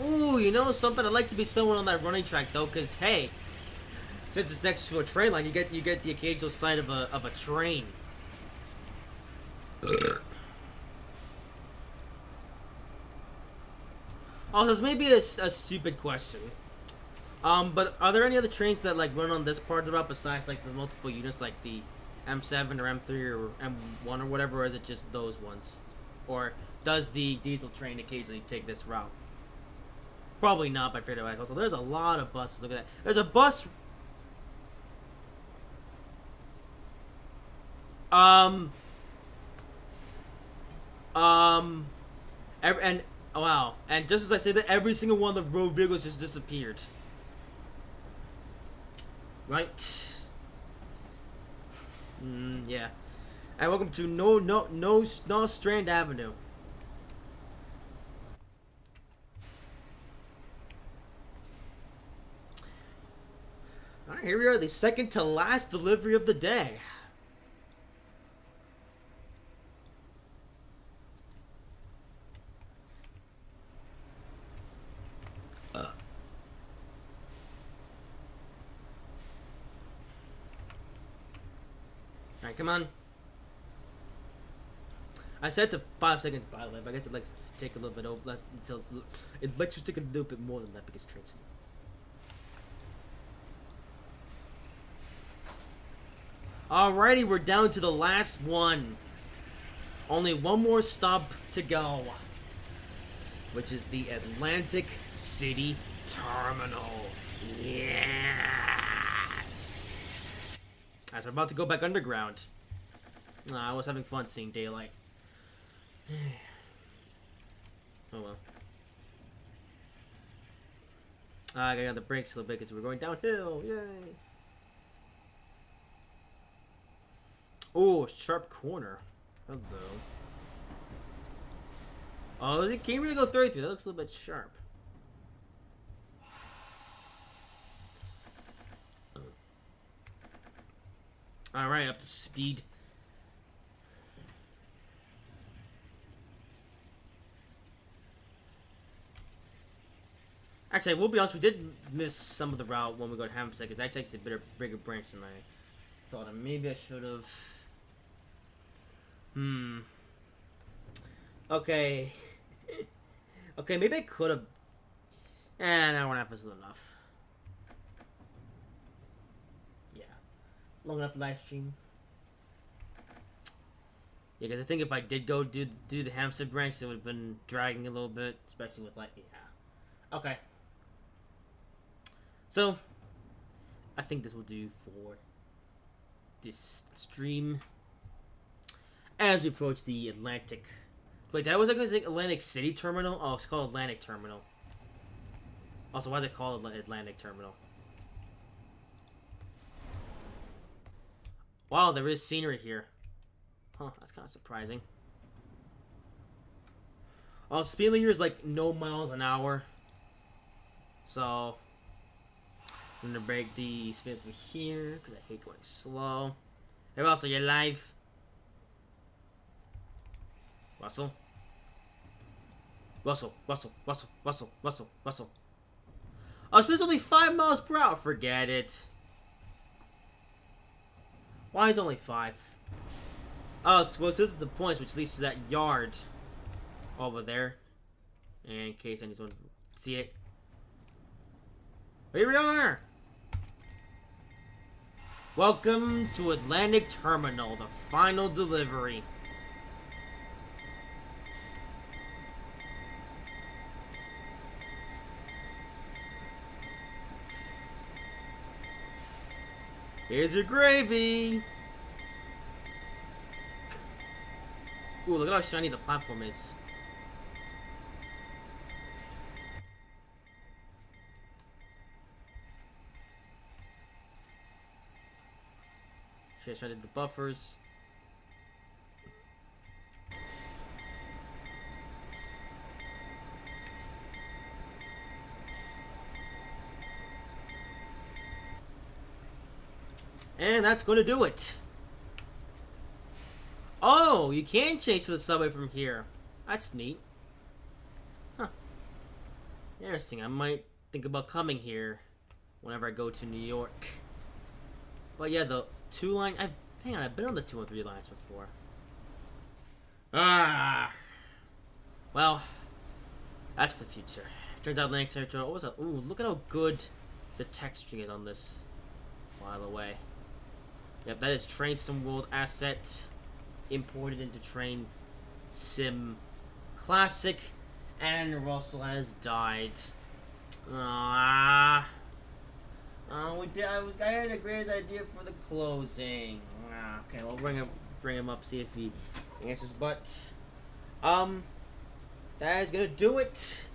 Ooh, you know something? I'd like to be someone on that running track though, cause hey, since it's next to a train line, you get the occasional sight of a train. Also, this may be a stupid question. But are there any other trains that like run on this part of the route besides like the multiple units, like the M7 or M3 or M1 or whatever, or is it just those ones? Or does the diesel train occasionally take this route? Probably not, by fair to ask. Also, there's a lot of buses. Look at that. There's a bus. And wow, and just as I say that, every single one of the road vehicles just disappeared. Right. Yeah. And welcome to No Strand Avenue. Alright, here we are, the second to last delivery of the day. Alright, come on. I said to 5 seconds, by the way, but I guess it likes to take a little bit less until it likes to take a little bit more than that because trains. Alrighty, we're down to the last one. Only one more stop to go, which is the Atlantic City Terminal. Yes. As we're about to go back underground. I was having fun seeing daylight. Oh well. I got the brakes a little bit because we're going downhill. Yay. Oh, sharp corner. Hello. Oh, it can't really go 33. That looks a little bit sharp. Alright, up to speed. Actually, we'll be honest, we did miss some of the route when we go to Hampstead, because that takes a bigger branch than I thought. And maybe I should have... Okay. Okay, maybe I could have... an hour and a half is enough. Yeah. Long enough live stream. Yeah, because I think if I did go do the Hampstead branch, it would have been dragging a little bit, especially with, like, yeah. Okay. So, I think this will do for this stream. As we approach the Atlantic... Wait, that was I going to say Atlantic City Terminal? Oh, it's called Atlantic Terminal. Also, why is it called Atlantic Terminal? Wow, there is scenery here. Huh, that's kind of surprising. Oh, speed limit here is like no miles an hour. So, I'm gonna break the speed limit here because I hate going slow. Hey, Russell, you're live. Russell. Russell. Oh, speed's only 5 miles per hour. Forget it. Why is it only 5? Oh, so this is the point which leads to that yard over there. And in case anyone to see it. Here we are! Welcome to Atlantic Terminal, the final delivery. Here's your gravy! Ooh, look at how shiny the platform is. Should I did the buffers. And that's going to do it. Oh, you can change to the subway from here. That's neat. Huh. Interesting. I might think about coming here whenever I go to New York. But yeah, the 2 line... Hang on, I've been on the 2 and 3 lines before. Ah! Well, that's for the future. Turns out Atlantic Territory... What was that? Ooh, look at how good the texturing is on this. While away. Yep, that is Train Sim World asset imported into Train Sim Classic, and Russell has died. Ah, I had the greatest idea for the closing. Okay, we'll bring him up, see if he answers. But that is gonna do it.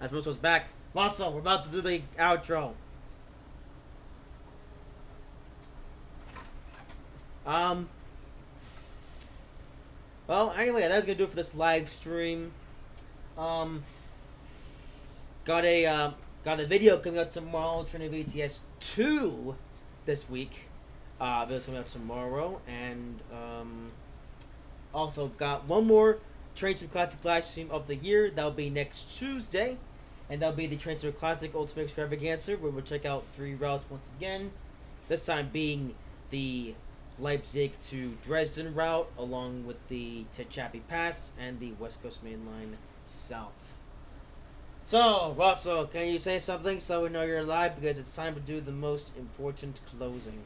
As Russell's back, Russell, we're about to do the outro. Well, anyway, that's gonna do it for this live stream. Got a video coming out tomorrow, Trinity VTS 2 this week. Video's coming out tomorrow, and also got one more Train Sim Classic live stream of the year. That'll be next Tuesday, and that'll be the Train Sim Classic Ultimate Extravaganza, where we'll check out 3 routes once again. This time being the Leipzig to Dresden route, along with the Techapi Pass and the West Coast Main Line South. So, Russell, can you say something so we know you're alive? Because it's time to do the most important closing.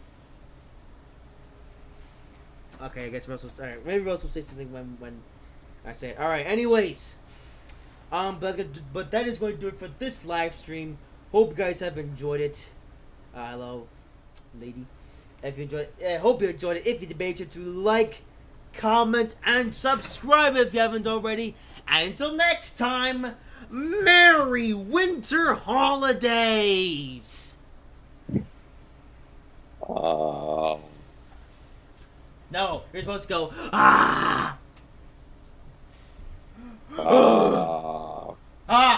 Okay, I guess Russell's... Alright, maybe Russell will say something when I say it. Alright, anyways. But that is going to do it for this live stream. Hope you guys have enjoyed it. Hello, lady. If you enjoyed it, hope you enjoyed it. If you did, make sure to like, comment, and subscribe if you haven't already. And until next time, Merry Winter Holidays! Oh. No, you're supposed to go, ah! Oh. Ah!